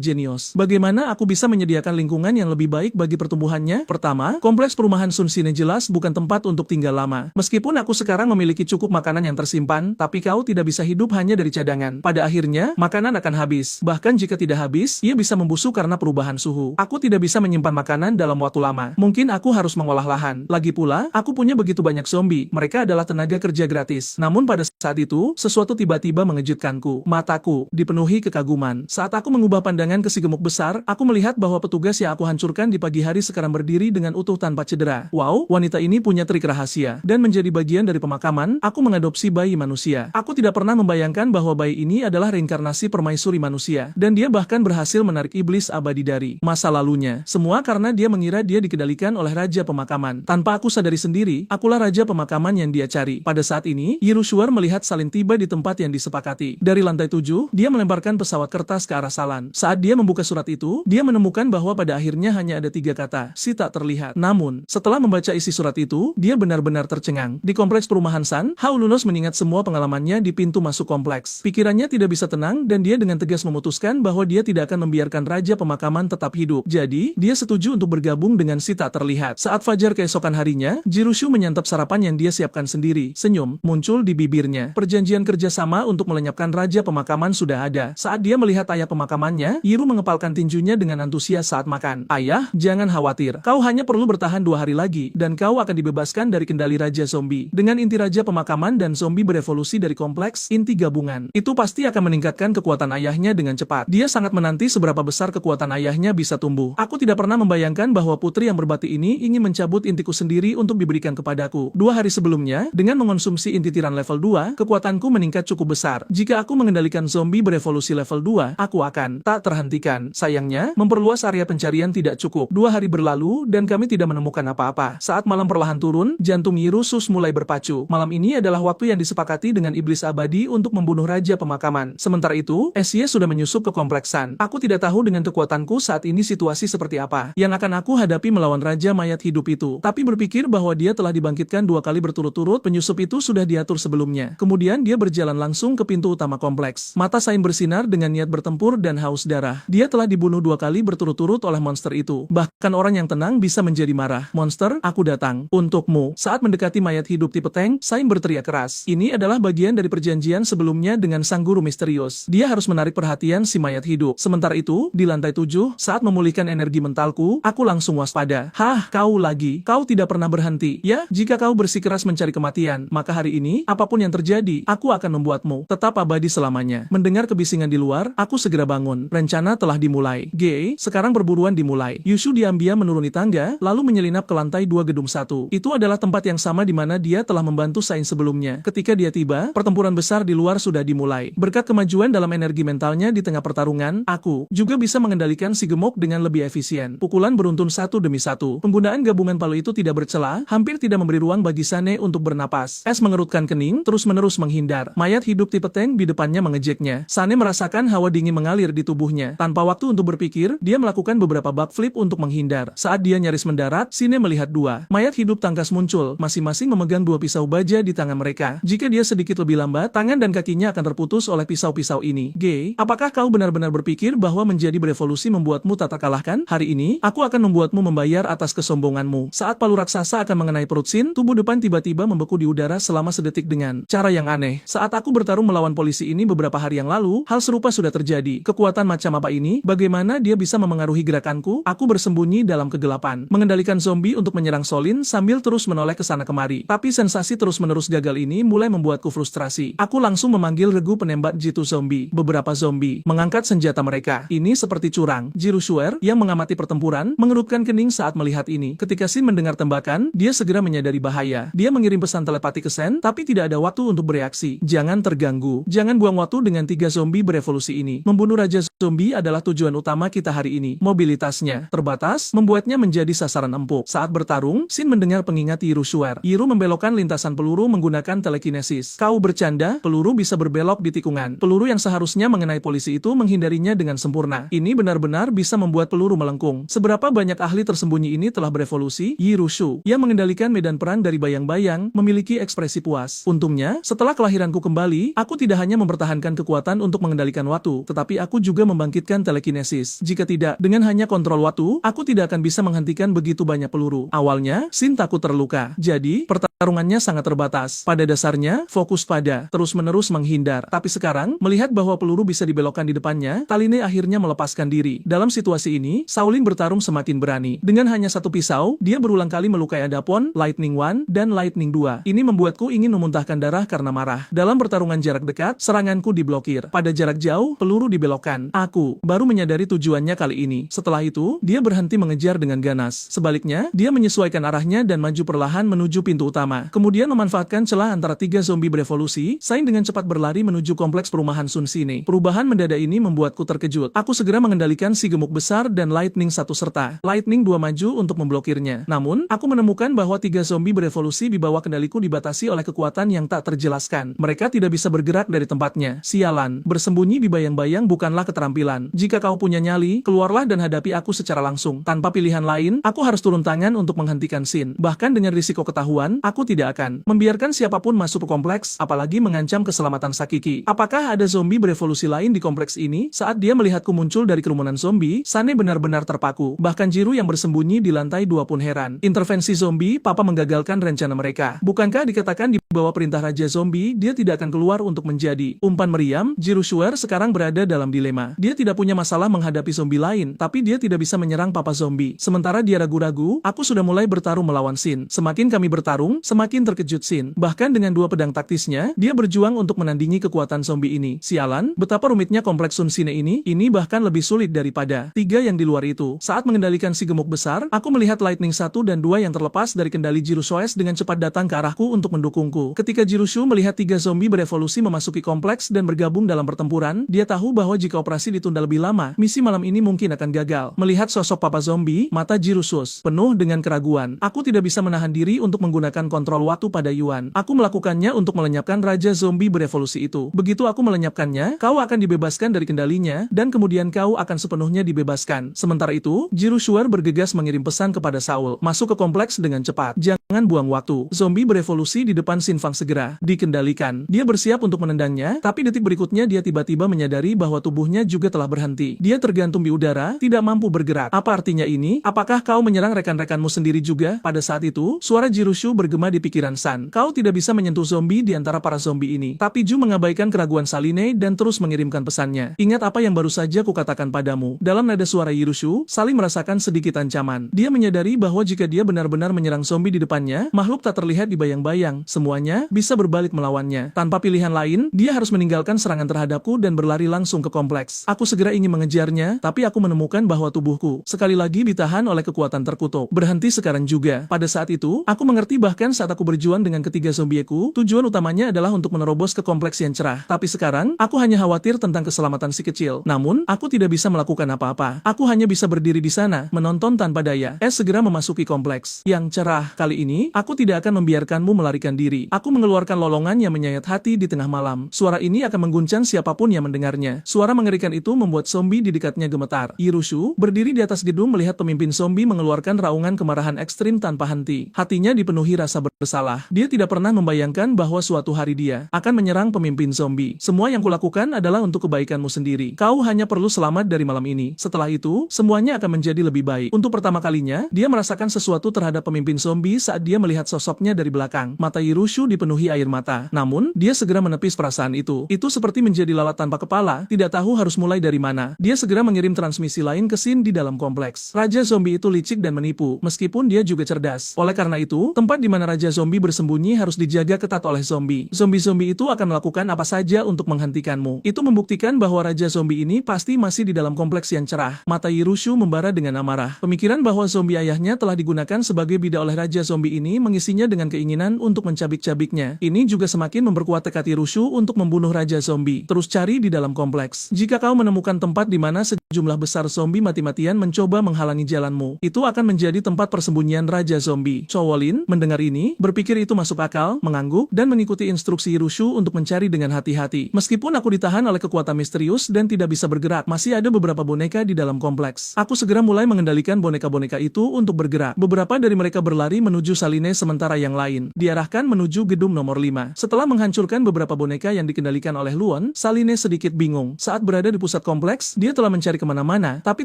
jenius. Bagaimana aku bisa menyediakan lingkungan yang lebih baik bagi pertumbuhannya? Pertama, kompleks perumahan Sunsine jelas bukan tempat untuk tinggal lama. Meskipun aku sekarang memiliki cukup makanan yang tersimpan, tapi kau tidak bisa hidup hanya dari cadangan. Pada akhirnya, makanan akan habis. Bahkan jika tidak habis, ia bisa membusuk karena perubahan suhu. Aku tidak bisa menyimpan makanan dalam waktu lama. Mungkin aku harus mengolah lahan. Lagi pula, aku punya begitu banyak zombie. Mereka adalah tenaga kerja gratis. Namun pada saat itu, sesuatu tiba-tiba mengejutkanku. Mataku dipenuhi kekaguman. Saat aku mengubah pandangan ke si gemuk besar, aku melihat bahwa petugas yang aku hancurkan di pagi hari sekarang berdiri dengan utuh tanpa cedera. Wow, wanita ini punya trik rahasia. Dan menjadi bagian dari pemakaman, aku mengadopsi bayi manusia. Aku tidak pernah membayangkan bahwa bayi ini adalah reinkarnasi permaisuri manusia. Dan dia bahkan berhasil menarik iblis abadi dari masa lalunya. Semua karena dia mengira dia dikendalikan oleh raja pemakaman. Tanpa aku sadari sendiri, akulah raja pemakaman yang dia cari. Pada saat ini, Yirusuar melihat Salin tiba di tempat yang disepakati. Dari lantai 7, dia melemparkan pesawat kertas ke arah Salan. Saat dia membuka surat itu, dia menemukan bahwa pada akhirnya hanya ada 3 kata, si tak terlihat. Namun, setelah membaca isi surat itu, dia benar-benar tercengang. Di kompleks perumahan San, Haulunos mengingat semua pengalamannya di pintu masuk kompleks. Pikirannya tidak bisa tenang dan dia dengan tegas memutuskan bahwa dia tidak akan membiarkan raja pemakaman tetap hidup. Jadi, dia setuju untuk bergabung dengan si tak terlihat. Saat fajar keesokan harinya, Jirushu menyantap sarapan yang dia siapkan sendiri. Senyum muncul di bibirnya. Perjanjian kerjasama untuk melenyapkan raja pemakaman sudah ada. Saat dia melihat ayah pemakamannya, Yiru mengepalkan tinjunya dengan antusias saat makan. Ayah, jangan khawatir. Kau hanya perlu bertahan 2 hari lagi, dan kau akan dibebaskan dari kendali raja zombie. Dengan inti raja pemakaman dan zombie berevolusi dari kompleks inti gabungan, itu pasti akan meningkatkan kekuatan ayahnya dengan cepat. Dia sangat menanti seberapa besar kekuatan ayahnya bisa tumbuh. Aku tidak pernah membayangkan bahwa putri yang berbati ini ingin mencabut intiku sendiri untuk diberikan kepadaku. 2 hari sebelumnya, dengan mengonsumsi inti tiran level 2, kekuatanku meningkat cukup besar. Jika aku mengendalikan zombie berevolusi level 2, aku akan tak terhentikan. Sayangnya, memperluas area pencarian tidak cukup. 2 hari berlalu, dan kami tidak menemukan apa-apa. Saat malam perlahan turun, jantung Yirusus mulai berpacu. Malam ini adalah waktu yang disepakati dengan iblis abadi untuk membunuh raja pemakaman. Sementara itu, Essie sudah menyusup ke kompleksan. Aku tidak tahu dengan kekuatanku saat ini situasi seperti apa yang akan aku hadapi melawan raja mayat hidup itu. Tapi berpikir bahwa dia telah dibangkitkan 2 kali berturut-turut, penyusup itu sudah diatur sebelumnya. Kemudian dia berjalan langsung ke pintu utama kompleks. Mata Sain bersinar dengan niat bertempur dan haus darah. Dia telah dibunuh 2 kali berturut-turut oleh monster itu. Bahkan orang yang tenang bisa menjadi marah. Monster, aku datang untukmu. Saat mendekati mayat hidup tipe tank, Sain berteriak keras. Ini adalah bagian dari perjanjian sebelumnya dengan sang guru misterius. Dia harus menarik perhatian si mayat hidup. Sementara itu, di lantai 7, saat memulihkan energi mentalku, aku langsung waspada. Hah, kau lagi? Kau tidak pernah berhenti. Ya, jika kau bersikeras mencari kematian, maka hari ini, apapun yang terjadi, aku akan membuatmu tetap abadi selamanya. Mendengar kebisingan di luar, aku segera bangun. Rencana telah dimulai. Sekarang perburuan dimulai. Yushu diam-diam menuruni tangga, lalu menyelinap ke lantai 2 gedung 1. Itu adalah tempat yang sama di mana dia telah membantu Sain sebelumnya. Ketika dia tiba, pertempuran besar di luar sudah dimulai. Berkat kemajuan dalam energi mentalnya di tengah pertarungan, aku juga bisa mengendalikan si gemuk dengan lebih efisien. Pukulan beruntun satu demi satu. Penggunaan gabungan palu itu tidak bercela, hampir tidak memberi ruang bagi Sane untuk bernapas. Es mengerutkan kening, terus-menerus menghindar. Mayat hidup tipe tank di depannya mengejeknya. Sane merasakan hawa dingin mengalir di tubuhnya. Tanpa waktu untuk berpikir, dia melakukan beberapa backflip untuk menghindar. Saat dia nyaris mendarat, Sine melihat 2 mayat hidup tangkas muncul, masing-masing memegang 2 pisau baja di tangan mereka. Jika dia sedikit lebih lambat, tangan dan kakinya akan terputus oleh pisau-pisau ini. Apakah kau benar-benar berpikir bahwa menjadi berevolusi membuatmu tak terkalahkan? Hari ini, aku akan membuatmu membayar atas kesombonganmu. Saat palu raksasa akan mengenai perut Sin, tubuh depan tiba-tiba membeku di udara selama sedetik dengan cara yang aneh. Saat aku bertarung melawan polisi ini beberapa hari yang lalu, hal serupa sudah terjadi. Kekuatan macam apa ini? Bagaimana dia bisa memengaruhi gerakanku? Aku bersembunyi dalam kegelapan, mengendalikan zombie untuk menyerang Solin sambil terus menoleh ke sana kemari. Tapi sensasi terus-menerus gagal ini mulai membuatku frustrasi. Aku langsung memanggil regu penembak jitu zombie. Beberapa zombie mengangkat senjata mereka. Ini seperti curang. Jiru Shuer yang mengamati pertempuran mengerutkan kening saat melihat ini. Ketika Shin mendengar tembakan, dia segera menyadari bahaya. Dia mengirim pesan telepati ke Shen, tapi tidak ada waktu untuk bereaksi. Jangan terganggu. Jangan buang waktu dengan 3 zombie berevolusi ini. Membunuh Raja Zombie adalah tujuan utama kita hari ini. Mobilitasnya terbatas, membuatnya menjadi sasaran empuk. Saat bertarung, Shin mendengar pengingat Yiru Shuer. Yiru membelokkan lintasan peluru menggunakan telekinesis. Kau bercanda, peluru bisa berbelok di tikungan. Peluru yang seharusnya mengenai polisi itu menghindarinya dengan sempurna. Ini benar-benar bisa membuat peluru melengkung. Seberapa banyak ahli tersembunyi ini telah berevolusi? Yiru Shu, yang mengendalikan medan perang dari bayang-bayang, memiliki ekspresi puas. Untungnya, setelah kelahiranku kembali, aku tidak hanya mempertahankan kekuatan untuk mengendalikan waktu, tetapi aku juga membangkitkan telekinesis. Jika tidak, dengan hanya kontrol waktu, aku tidak akan bisa menghentikan begitu banyak peluru. Awalnya, Shin takut terluka. Jadi, pertarungannya sangat terbatas. Pada dasarnya, fokus pada terus-menerus menghindar. Tapi sekarang, melihat bahwa peluru bisa dibelokkan di depannya, Taline akhirnya melepaskan diri. Dalam situasi ini, Shaolin bertarung semakin berani. Dengan hanya satu pisau, dia berulang kali melukai Adapon, Lightning One, dan Lightning 2. Ini membuatku ingin memuntahkan darah karena marah. Dalam pertarungan jarak dekat, seranganku diblokir. Pada jarak jauh, peluru dibelokkan. Aku baru menyadari tujuannya kali ini. Setelah itu, dia berhenti mengejar dengan ganas. Sebaliknya, dia menyesuaikan arahnya dan maju perlahan menuju pintu utama. Kemudian memanfaatkan celah antara 3 zombie berevolusi, Sain dengan cepat berlari menuju kompleks perumahan Sun Sine. Perubahan mendadak ini membuatku terkejut. Aku segera mengendalikan si gemuk besar dan Lightning 1 serta Lightning 2 maju untuk memblokirnya. Namun, aku menemukan bahwa 3 zombie berevolusi di bawah kendaliku dibatasi oleh kekuatan yang tak terjelaskan. Mereka tidak bisa bergerak dari tempatnya. Sialan, bersembunyi di bayang-bayang bukanlah keterampilan. Jika kau punya nyali, keluarlah dan hadapi aku secara langsung. Tanpa pilihan lain, aku harus turun tangan untuk menghentikan Shin. Bahkan dengan risiko ketahuan, aku tidak akan membiarkan siapapun masuk ke kompleks, apalagi mengancam keselamatan Sakiki. Apakah ada zombie berevolusi lain di kompleks ini? Saat dia melihatku muncul dari kerumunan zombie, Sane benar-benar terpaku. Bahkan Jiru yang bersembunyi di lantai 2 pun heran. Intervensi zombie, papa menggagalkan rencana mereka. Bukankah dikatakan di bawah perintah Raja Zombie, dia tidak akan keluar untuk menjadi umpan meriam? Jiru Shuer sekarang berada dalam dilema. Dia tidak punya masalah menghadapi zombie lain, tapi dia tidak bisa menyerang papa zombie. Sementara dia ragu-ragu, aku sudah mulai bertarung melawan Shin. Semakin kami bertarung, semakin terkejut Shin. Bahkan dengan 2 pedang taktisnya, dia berjuang untuk menandingi kekuatan zombie ini. Sialan, betapa rumitnya kompleks Sun Sine ini bahkan lebih sulit daripada 3 yang di luar itu. Saat mengendalikan si gemuk besar, aku melihat Lightning 1 dan 2 yang terlepas dari kendali Jiru Soes dengan cepat datang ke arahku untuk mendukungku. Ketika Jiru Shu melihat 3 zombie berevolusi memasuki kompleks dan bergabung dalam pertempuran, dia tahu bahwa jika operasi ditunda lebih lama, misi malam ini mungkin akan gagal. Melihat sosok papa zombie, mata Jiru Sus penuh dengan keraguan. Aku tidak bisa menahan diri untuk menggunakan kontrol waktu pada Yuan. Aku melakukannya untuk melenyapkan Raja Zombie berevolusi itu. Begitu aku melenyapkannya, kau akan dibebaskan dari kendalinya, dan kemudian kau akan sepenuhnya dibebaskan. Sementara itu, Jiru Shuer bergegas mengirim pesan kepada Saul, masuk ke kompleks dengan cepat. Jangan buang waktu. Zombie berevolusi di depan Xin Fang segera dikendalikan. Dia bersiap untuk menendangnya, tapi detik berikutnya dia tiba-tiba menyadari bahwa tubuhnya juga telah berhenti. Dia tergantung di udara, tidak mampu bergerak. Apa artinya ini? Apakah kau menyerang rekan-rekanmu sendiri juga? Pada saat itu, suara Jiru Shu bergema di pikiran San. Kau tidak bisa menyentuh zombie di antara para zombie ini. Tapi Ju mengabaikan keraguan Saline dan terus mengirimkan pesannya. Ingat apa yang baru saja kukatakan padamu. Dalam nada suara Yiru Shu, saling merasakan sedikit ancaman. Dia menyadari bahwa jika dia benar-benar menyerang zombie di depannya, makhluk tak terlihat di bayang-bayang, semuanya bisa berbalik melawannya. Tanpa pilihan lain, dia harus meninggalkan serangan terhadapku dan berlari langsung ke kompleks. Aku segera ingin mengejarnya, tapi aku menemukan bahwa tubuhku sekali lagi ditahan oleh kekuatan terkutuk. Berhenti sekarang juga. Pada saat itu, aku mengerti bahkan saat aku berjuang dengan ketiga zombieku, tujuan utamanya adalah untuk menerobos ke kompleks yang cerah. Tapi sekarang, aku hanya khawatir tentang keselamatan si kecil. Namun, aku tidak bisa melakukan apa-apa. Aku hanya bisa berdiri di sana, menonton tanpa daya. Segera memasuki kompleks yang cerah. Kali ini, aku tidak akan membiarkanmu melarikan diri. Aku mengeluarkan lolongan yang menyayat hati di tengah malam. Suara ini akan mengguncang siapapun yang mendengarnya. Suara mengerikan itu membuat zombie di dekatnya gemetar. Yiru Shu berdiri di atas gedung melihat pemimpin zombie mengeluarkan raungan kemarahan ekstrim tanpa henti. Hatinya dipenuhi rasa bersalah. Dia tidak pernah membayangkan bahwa suatu hari dia akan menyerang pemimpin zombie. Semua yang kulakukan adalah untuk kebaikanmu sendiri. Kau hanya perlu selamat dari malam ini. Setelah itu, semuanya akan menjadi lebih baik. Untuk pertama kalinya, dia merasakan sesuatu terhadap pemimpin zombie saat dia melihat sosoknya dari belakang. Mata Yirushu dipenuhi air mata. Namun, dia segera menepis perasaan itu. Itu seperti menjadi lalat tanpa kepala, tidak tahu harus mulai dari mana. Dia segera mengirim transmisi lain ke Shin di dalam kompleks. Raja zombie itu licik dan menipu, meskipun dia juga cerdas. Oleh karena itu, tempat di mana Raja Zombie bersembunyi harus dijaga ketat oleh zombie. Zombie-zombie itu akan melakukan apa saja untuk menghentikanmu. Itu membuktikan bahwa Raja Zombie ini pasti masih di dalam kompleks yang cerah. Mata Yirushu membara dengan amarah. Pemikiran bahwa zombie ayahnya telah digunakan sebagai bidak oleh Raja Zombie ini mengisinya dengan keinginan untuk mencabik-cabiknya. Ini juga semakin memperkuat tekad Yirushu untuk membunuh Raja Zombie. Terus cari di dalam kompleks. Jika kau menemukan tempat di mana sejumlah besar zombie mati-matian mencoba menghalangi jalanmu, itu akan menjadi tempat persembunyian Raja Zombie. Chowolin mendengar ini, berpikir itu masuk akal, mengangguk, dan mengikuti instruksi Yirushu untuk mencari dengan hati-hati. Meskipun aku ditahan oleh kekuatan misterius dan tidak bisa bergerak, masih ada beberapa boneka di dalam kompleks. Aku segera mulai mengendalikan boneka-boneka itu untuk bergerak. Beberapa dari mereka berlari menuju Saline sementara yang lain diarahkan menuju gedung nomor 5. Setelah menghancurkan beberapa boneka yang dikendalikan oleh Luon, Saline sedikit bingung. Saat berada di pusat kompleks, dia telah mencari kemana-mana, tapi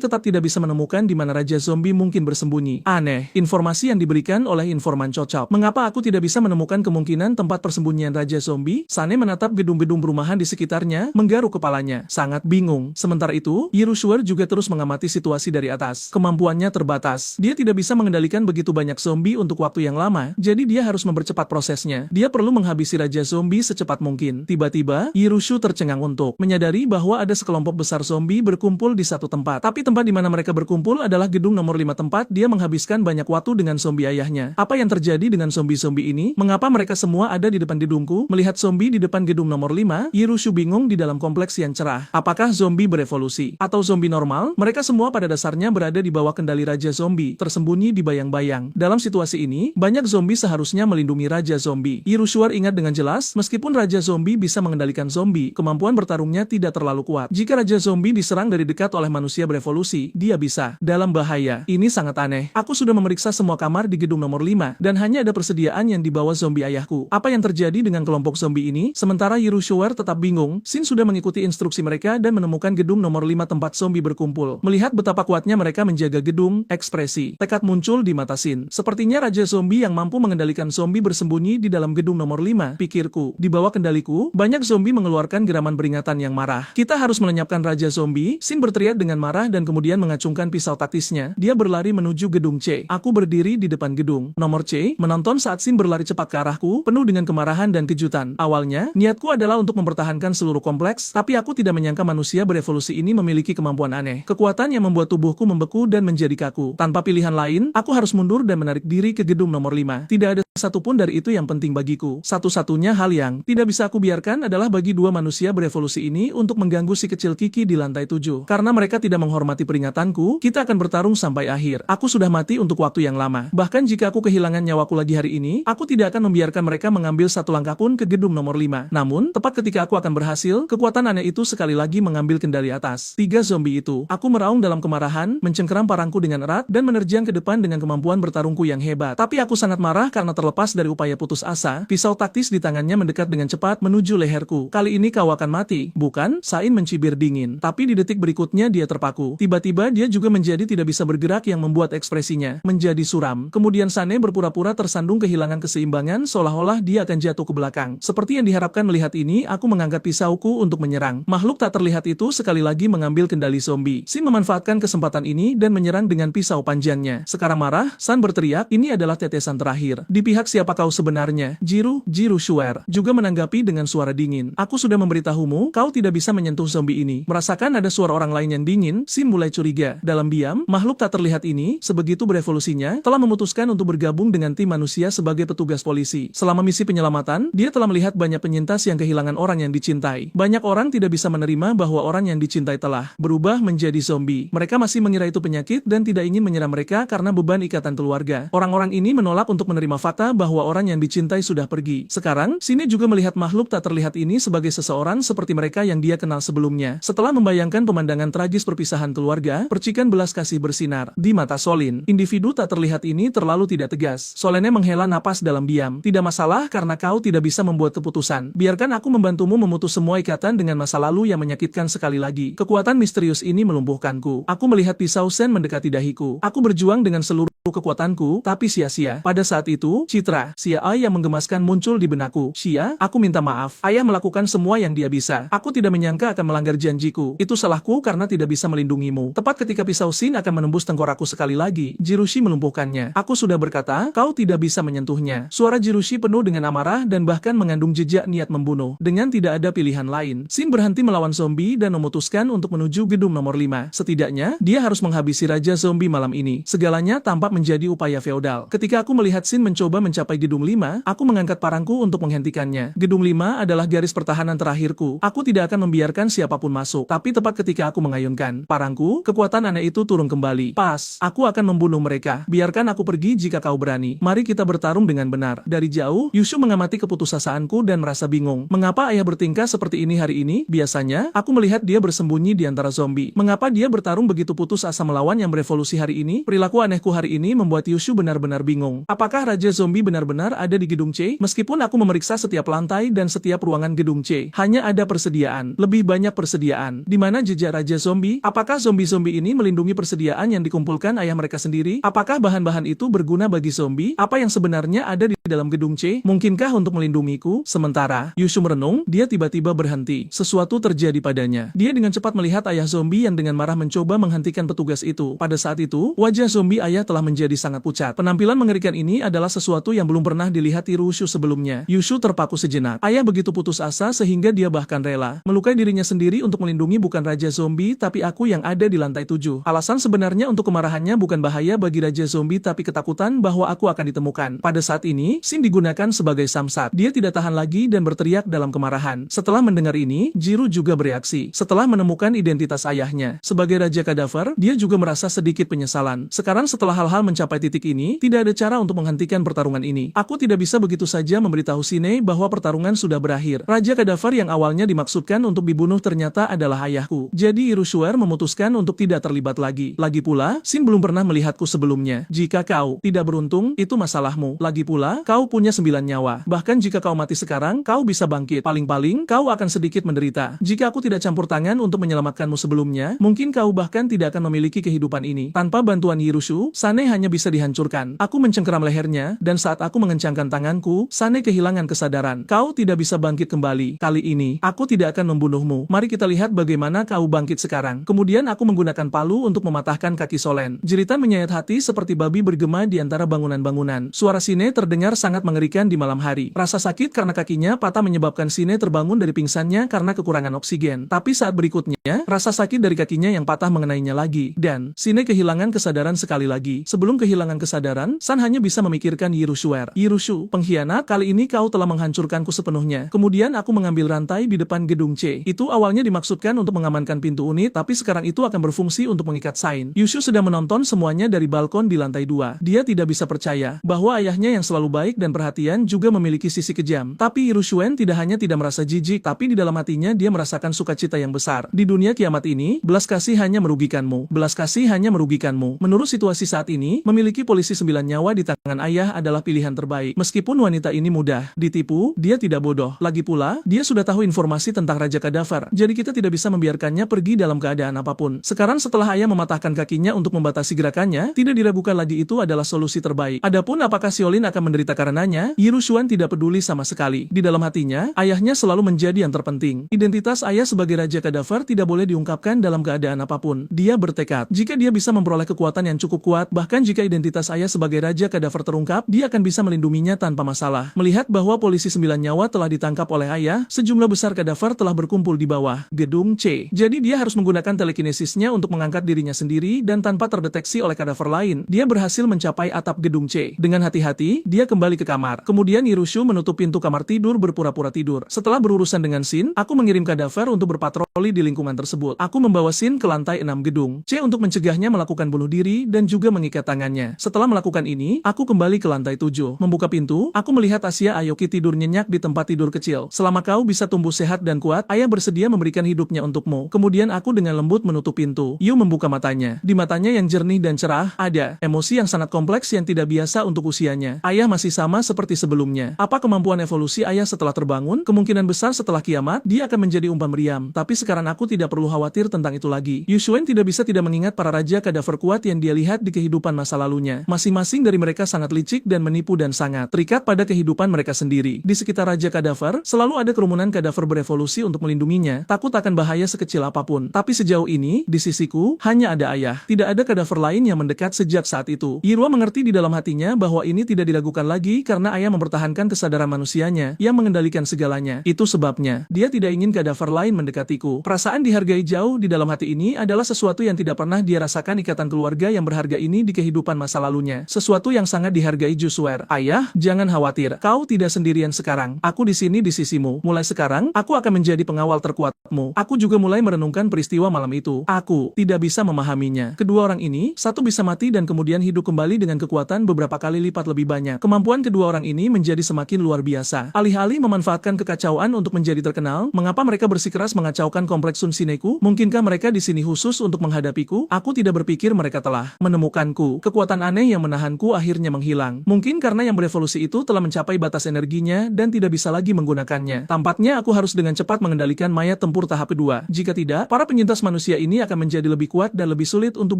tetap tidak bisa menemukan di mana Raja Zombie mungkin bersembunyi. Aneh, informasi yang diberikan oleh informan cocok. Mengapa aku tidak bisa menemukan kemungkinan tempat persembunyian Raja Zombie? Sane menatap gedung-gedung perumahan di sekitarnya, menggaruk kepalanya, sangat bingung. Sementara itu, Yirushu juga terus mengamati situasi dari atas. Kemampuannya terbatas. Dia tidak bisa mengendalikan begitu banyak zombie untuk waktu yang lama, jadi dia harus mempercepat prosesnya. Dia perlu menghabisi Raja Zombie secepat mungkin. Tiba-tiba, Yirushu tercengang untuk menyadari bahwa ada sekelompok besar zombie berkumpul di satu tempat. Tapi tempat di mana mereka berkumpul adalah gedung nomor 5 tempat dia menghabiskan banyak waktu dengan zombie ayahnya. Apa yang terjadi dengan zombie-zombie ini? Mengapa mereka semua ada di depan gedungku? Melihat zombie di depan gedung nomor 5, Yirushu bingung di dalam kompleks yang cerah. Apakah zombie berevolusi? Atau zombie normal? Mereka semua pada dasarnya berada di bawah kendali Raja Zombie, tersembunyi di bayang-bayang. Dalam situasi ini, banyak zombie seharusnya melindungi Raja Zombie. Yirushu ingat dengan jelas, meskipun Raja Zombie bisa mengendalikan zombie, kemampuan bertarungnya tidak terlalu kuat. Jika Raja Zombie diserang dari dekat oleh manusia berevolusi, dia bisa dalam bahaya. Ini sangat aneh. Aku sudah memeriksa semua kamar di gedung nomor 5, dan hanya ada persediaan yang dibawa zombie ayahku. Apa yang terjadi dengan kelompok zombie ini? Sementara Yirushu tetap bingung, Shin sudah mengikuti instruksi mereka dan menemukan gedung nomor 5 tempat zombie berkumpul. Melihat betapa kuatnya mereka menjaga gedung, ekspresi tekad muncul di mata Shin. Sepertinya Raja Zombie yang mampu mengendalikan zombie bersembunyi di dalam gedung nomor 5, pikirku. Di bawah kendaliku, banyak zombie mengeluarkan geraman peringatan yang marah. Kita harus melenyapkan Raja Zombie. Shin berteriak dengan marah dan kemudian mengacungkan pisau taktisnya. Dia berlari menuju gedung C. Aku berdiri di depan gedung nomor C, menonton saat Shin berlari cepat ke arahku, penuh dengan kemarahan dan kejutan. Awalnya, niatku adalah untuk mempertahankan seluruh kompleks, tapi aku tidak menyangka manusia berevolusi ini memiliki kemampuan aneh. Kekuatan yang membuat tubuhku membeku dan menjadi kaku. Tanpa pilihan lain, aku harus mundur dan menarik diri ke gedung nomor 5. Tidak ada satupun dari itu yang penting bagiku. Satu-satunya hal yang tidak bisa aku biarkan adalah bagi dua manusia berevolusi ini untuk mengganggu si kecil Kiki di lantai 7. Karena mereka tidak menghormati peringatanku, kita akan bertarung sampai akhir. Aku sudah mati untuk waktu yang lama. Bahkan jika aku kehilangan nyawaku lagi hari ini, aku tidak akan membiarkan mereka mengambil satu langkah pun ke gedung nomor 5. Namun, tepat ketika aku akan berhasil, kekuatan aneh itu sekali lagi mengambil kendali atas 3 zombie itu. Aku meraung dalam kemarahan, mencengkeram parangku dengan erat, dan menerjang ke depan dengan kemampuan bertarungku yang hebat. Tapi aku sangat marah karena terlepas dari upaya putus asa, pisau taktis di tangannya mendekat dengan cepat menuju leherku. Kali ini kau akan mati, bukan? Sain mencibir dingin. Tapi di detik berikutnya dia terpaku. Tiba-tiba dia juga menjadi tidak bisa bergerak yang membuat ekspresinya menjadi suram. Kemudian Sane berpura-pura tersandung kehilangan keseimbangan seolah-olah dia akan jatuh ke belakang. Seperti yang diharapkan melihat ini, aku mengangkat pisauku untuk menyerang. Makhluk tak terlihat itu sekali lagi mengambil kendali zombie. Shin memanfaatkan kesempatan ini dan menyerang dengan pisau panjangnya. Sekarang marah, San berteriak, ini adalah tetesan terakhir. Di pihak siapa kau sebenarnya? Yirushu juga menanggapi dengan suara dingin. Aku sudah memberitahumu, kau tidak bisa menyentuh zombie ini. Merasakan ada suara orang lain yang dingin, Shin mulai curiga. Dalam diam, makhluk tak terlihat ini, sebegitu berevolusinya, telah memutuskan untuk bergabung dengan tim manusia sebagai petugas polisi. Selama misi penyelamatan, dia telah melihat banyak penyintas yang kehilangan orang yang dicintai. Banyak orang tidak bisa menerima bahwa orang yang dicintai telah berubah menjadi zombie. Mereka masih mengira itu penyakit dan tidak ingin menyerang mereka karena beban ikatan keluarga. Orang-orang ini menolak untuk menerima fakta bahwa orang yang dicintai sudah pergi. Sekarang, Shin juga melihat makhluk tak terlihat ini sebagai seseorang seperti mereka yang dia kenal sebelumnya. Setelah membayangkan pemandangan tragis perpisahan keluarga, percikan belas kasih bersinar di mata Solin. Individu tak terlihat ini terlalu tidak tegas. Solene menghela napas dalam diam. Tidak masalah karena kau tidak bisa membuat keputusan. Biarkan aku membantumu memutus semua ikatan dengan masa lalu yang menyakitkan sekali lagi. Kekuatan misterius ini melumpuhkanku. Aku melihat pisau sen mendekati dahiku. Aku berjuang dengan seluruh kekuatanku, tapi sia-sia. Pada saat itu, citra Xia Ai yang menggemaskan muncul di benakku. Xia, aku minta maaf. Ayah melakukan semua yang dia bisa. Aku tidak menyangka akan melanggar janjiku. Itu salahku karena tidak bisa melindungimu. Tepat ketika pisau sin akan menembus tengkorakku sekali lagi, Jirushi melumpuhkannya. Aku sudah berkata, kau tidak bisa menyentuhnya. Suara Jirushi penuh dengan amarah dan bahkan mengandung jejak niat membunuh. Dengan tidak ada pilihan lain, Sin berhenti melawan zombie dan memutuskan untuk menuju gedung nomor 5. Setidaknya, dia harus menghabisi Raja Zombie malam ini. Segalanya tampak menjadi upaya feodal. Ketika aku melihat Sin mencoba mencapai gedung 5, aku mengangkat parangku untuk menghentikannya. Gedung 5 adalah garis pertahanan terakhirku. Aku tidak akan membiarkan siapapun masuk. Tapi tepat ketika aku mengayunkan parangku, kekuatan aneh itu turun kembali. Pas, aku akan membunuh mereka. Biarkan aku pergi jika kau berani. Mari kita bertarung dengan benar. Dari jauh, Yushu mengamati keputusasaanku dan merasa bingung. Mengapa ayah bertingkah seperti ini hari ini? Biasanya, aku melihat dia bersembunyi di antara zombie. Mengapa dia bertarung begitu putus asa melawan yang berevolusi hari ini? Perilaku anehku hari ini membuat Yushu benar-benar bingung. Apakah Raja Zombie benar-benar ada di gedung C? Meskipun aku memeriksa setiap lantai dan setiap ruangan gedung C, hanya ada persediaan. Lebih banyak persediaan. Di mana jejak Raja Zombie? Apakah zombie-zombie ini melindungi persediaan yang dikumpulkan ayah mereka sendiri? Apakah bahan-bahan itu berguna bagi zombie? Apa yang sebenarnya ada di dalam gedung C? Mungkinkah untuk melindungiku? Sementara Yushu merenung, dia tiba-tiba berhenti. Sesuatu terjadi padanya. Dia dengan cepat melihat ayah zombie yang dengan marah mencoba menghentikan petugas itu. Pada saat itu, wajah zombie ayah telah menjadi sangat pucat. Penampilan mengerikan ini adalah sesuatu yang belum pernah dilihat Yushu sebelumnya. Yushu terpaku sejenak. Ayah begitu putus asa sehingga dia bahkan rela melukai dirinya sendiri untuk melindungi bukan Raja Zombie tapi aku yang ada di lantai 7. Alasan sebenarnya untuk kemarahannya bukan bahaya bagi Raja Zombie tapi ketakutan bahwa aku akan ditemukan. Pada saat ini, Sin digunakan sebagai samsat. Dia tidak tahan lagi dan berteriak dalam kemarahan. Setelah mendengar ini, Jiru juga bereaksi. Setelah menemukan identitas ayahnya sebagai Raja Kadaver, dia juga merasa sedikit penyesalan. Sekarang setelah hal-hal mencapai titik ini, tidak ada cara untuk menghentikan pertarungan ini. Aku tidak bisa begitu saja memberitahu Sine bahwa pertarungan sudah berakhir. Raja Kadaver yang awalnya dimaksudkan untuk dibunuh ternyata adalah ayahku. Jadi Irusuer memutuskan untuk tidak terlibat lagi. Lagi pula, Sin belum pernah melihatku sebelumnya. Jika kau tidak beruntung, itu masalahmu. Lagi pula, kau punya 9 nyawa. Bahkan jika kau mati sekarang, kau bisa bangkit. Paling-paling, kau akan sedikit menderita. Jika aku tidak campur tangan untuk menyelamatkanmu sebelumnya, mungkin kau bahkan tidak akan memiliki kehidupan ini. Tanpa bantuan Yirushu, Sane hanya bisa dihancurkan. Aku mencengkeram lehernya, dan saat aku mengencangkan tanganku, Sane kehilangan kesadaran. Kau tidak bisa bangkit kembali. Kali ini, aku tidak akan membunuhmu. Mari kita lihat bagaimana kau bangkit sekarang. Kemudian aku menggunakan palu untuk mematahkan kaki Solen. Jeritan menyayat hati seperti babi bergema di antara bangunan-bangunan. Suara Sine terdengar sangat mengerikan di malam hari. Rasa sakit karena kakinya patah menyebabkan Sine terbangun dari pingsannya karena kekurangan oksigen. Tapi saat berikutnya, rasa sakit dari kakinya yang patah mengenainya lagi. Dan, Sine kehilangan kesadaran sekali lagi. Sebelum kehilangan kesadaran, San hanya bisa memikirkan Yirushuer. Yirushu, pengkhianat, kali ini kau telah menghancurkanku sepenuhnya. Kemudian aku mengambil rantai di depan gedung C. Itu awalnya dimaksudkan untuk mengamankan pintu unit, tapi sekarang itu akan berfungsi untuk mengikat Sain. Yushu sedang menonton semuanya dari balkon di lantai 2. Dia tidak bisa percaya bahwa ayahnya yang selalu baik dan perhatian juga memiliki sisi kejam. Tapi Yirushuen tidak hanya tidak merasa jijik, tapi di dalam hatinya dia merasakan sukacita yang besar. Di dunia kiamat ini, belas kasih hanya merugikanmu. Belas kasih hanya merugikanmu. Menurut situasi saat ini, memiliki polisi 9 nyawa di tangan ayah adalah pilihan terbaik. Meskipun wanita ini mudah ditipu, dia tidak bodoh. Lagi pula, dia sudah tahu informasi tentang Raja Kadaver. Jadi kita tidak bisa membiarkannya pergi dalam keadaan apapun. Sekarang setelah ayah mematahkan kakinya untuk membatasi gerakannya, tidak diragukan lagi itu adalah solusi terbaik. Adapun apakah Xiolin akan menderita karenanya, Yirushuan tidak peduli sama sekali. Di dalam hatinya, ayahnya selalu menjadi yang terpenting. Identitas ayah sebagai Raja Kadaver tidak boleh diungkapkan dalam keadaan apapun. Dia bertekad, jika dia bisa memperoleh kekuatan yang cukup kuat, bahkan jika identitas ayah sebagai Raja Kadaver terungkap, dia akan bisa melindunginya tanpa masalah. Melihat bahwa polisi 9 nyawa telah ditangkap oleh ayah, sejumlah besar Kadaver telah berkumpul di bawah gedung C. Jadi dia harus menggunakan telekinesisnya untuk mengangkat dirinya sendiri dan tanpa terdeteksi oleh Kadaver lain, dia berhasil mencapai atap gedung C. Dengan hati-hati, dia kembali ke kamar. Kemudian Yirushu menutup pintu kamar tidur berpura-pura tidur. Setelah berurusan dengan Shin, aku mengirim Kadaver untuk berpatroli di lingkungan tersebut. Aku membawa Shin ke lantai 6 gedung C untuk mencegahnya melakukan bunuh diri dan juga mengikat tangannya. Setelah melakukan ini, aku kembali ke lantai 7. Membuka pintu, aku melihat Asia Aoki tidur nyenyak di tempat tidur kecil. Selama kau bisa tumbuh sehat dan kuat, ayah bersedia memberikan hidupnya untukmu. Kemudian aku dengan lembut menutup pintu. Yu membuka matanya. Di matanya yang jernih dan cerah, ada emosi yang sangat kompleks yang tidak biasa untuk usianya. Ayah masih sama seperti sebelumnya. Apa kemampuan evolusi ayah setelah terbangun? Kemungkinan besar setelah kiamat, dia akan menjadi umpan meriam. Tapi sekarang aku tidak perlu khawatir tentang itu lagi. Yu Xuan tidak bisa tidak mengingat para raja kadaver kuat yang dia lihat di kehidupan masa lalunya. Masing-masing dari mereka sangat licik dan menipu dan sangat terikat pada kehidupan mereka sendiri. Di sekitar raja kadaver, selalu ada kerumunan kadaver berevolusi untuk melindunginya, takut akan bahaya sekecil apapun. Tapi sejauh ini, di sisiku, hanya ada ayah. Tidak ada kadaver lain yang mendekat sejak saat itu. Yirua mengerti di dalam hatinya bahwa ini tidak diragukan lagi karena ayah mempertahankan kesadaran manusianya yang mengendalikan segalanya. Itu sebabnya, dia tidak ingin kadaver lain mendekatiku. Perasaan dihargai jauh di dalam hati ini adalah sesuatu yang tidak pernah dia rasakan. Ikatan keluarga yang berharga ini di kehidupan masa lalunya. Sesuatu yang sangat dihargai Josué. Ayah, jangan khawatir. Kau tidak sendirian sekarang. Aku di sini di sisimu. Mulai sekarang, aku akan menjadi pengawal terkuatmu. Aku juga mulai merenungkan peristiwa malam itu. Aku tidak bisa memahaminya. Kedua orang ini, satu bisa mati dan kemudian hidup kembali dengan kekuatan beberapa kali lipat lebih banyak. Kemampuan kedua orang ini menjadi semakin luar biasa. Alih-alih memanfaatkan kekacauan untuk menjadi terkenal, mengapa mereka bersikeras mengacaukan kompleks Sun Shineku? Mungkinkah mereka di sini khusus untuk menghadapiku? Aku tidak berpikir mereka telah menemukanku. Kekuatan aneh yang menahanku akhirnya menghilang. Mungkin karena yang berevolusi itu telah mencapai batas energinya dan tidak bisa lagi menggunakannya. Tampaknya aku harus dengan cepat mengendalikan mayat tempur tahap kedua. Jika tidak, para penyintas manusia ini akan menjadi lebih kuat dan lebih sulit untuk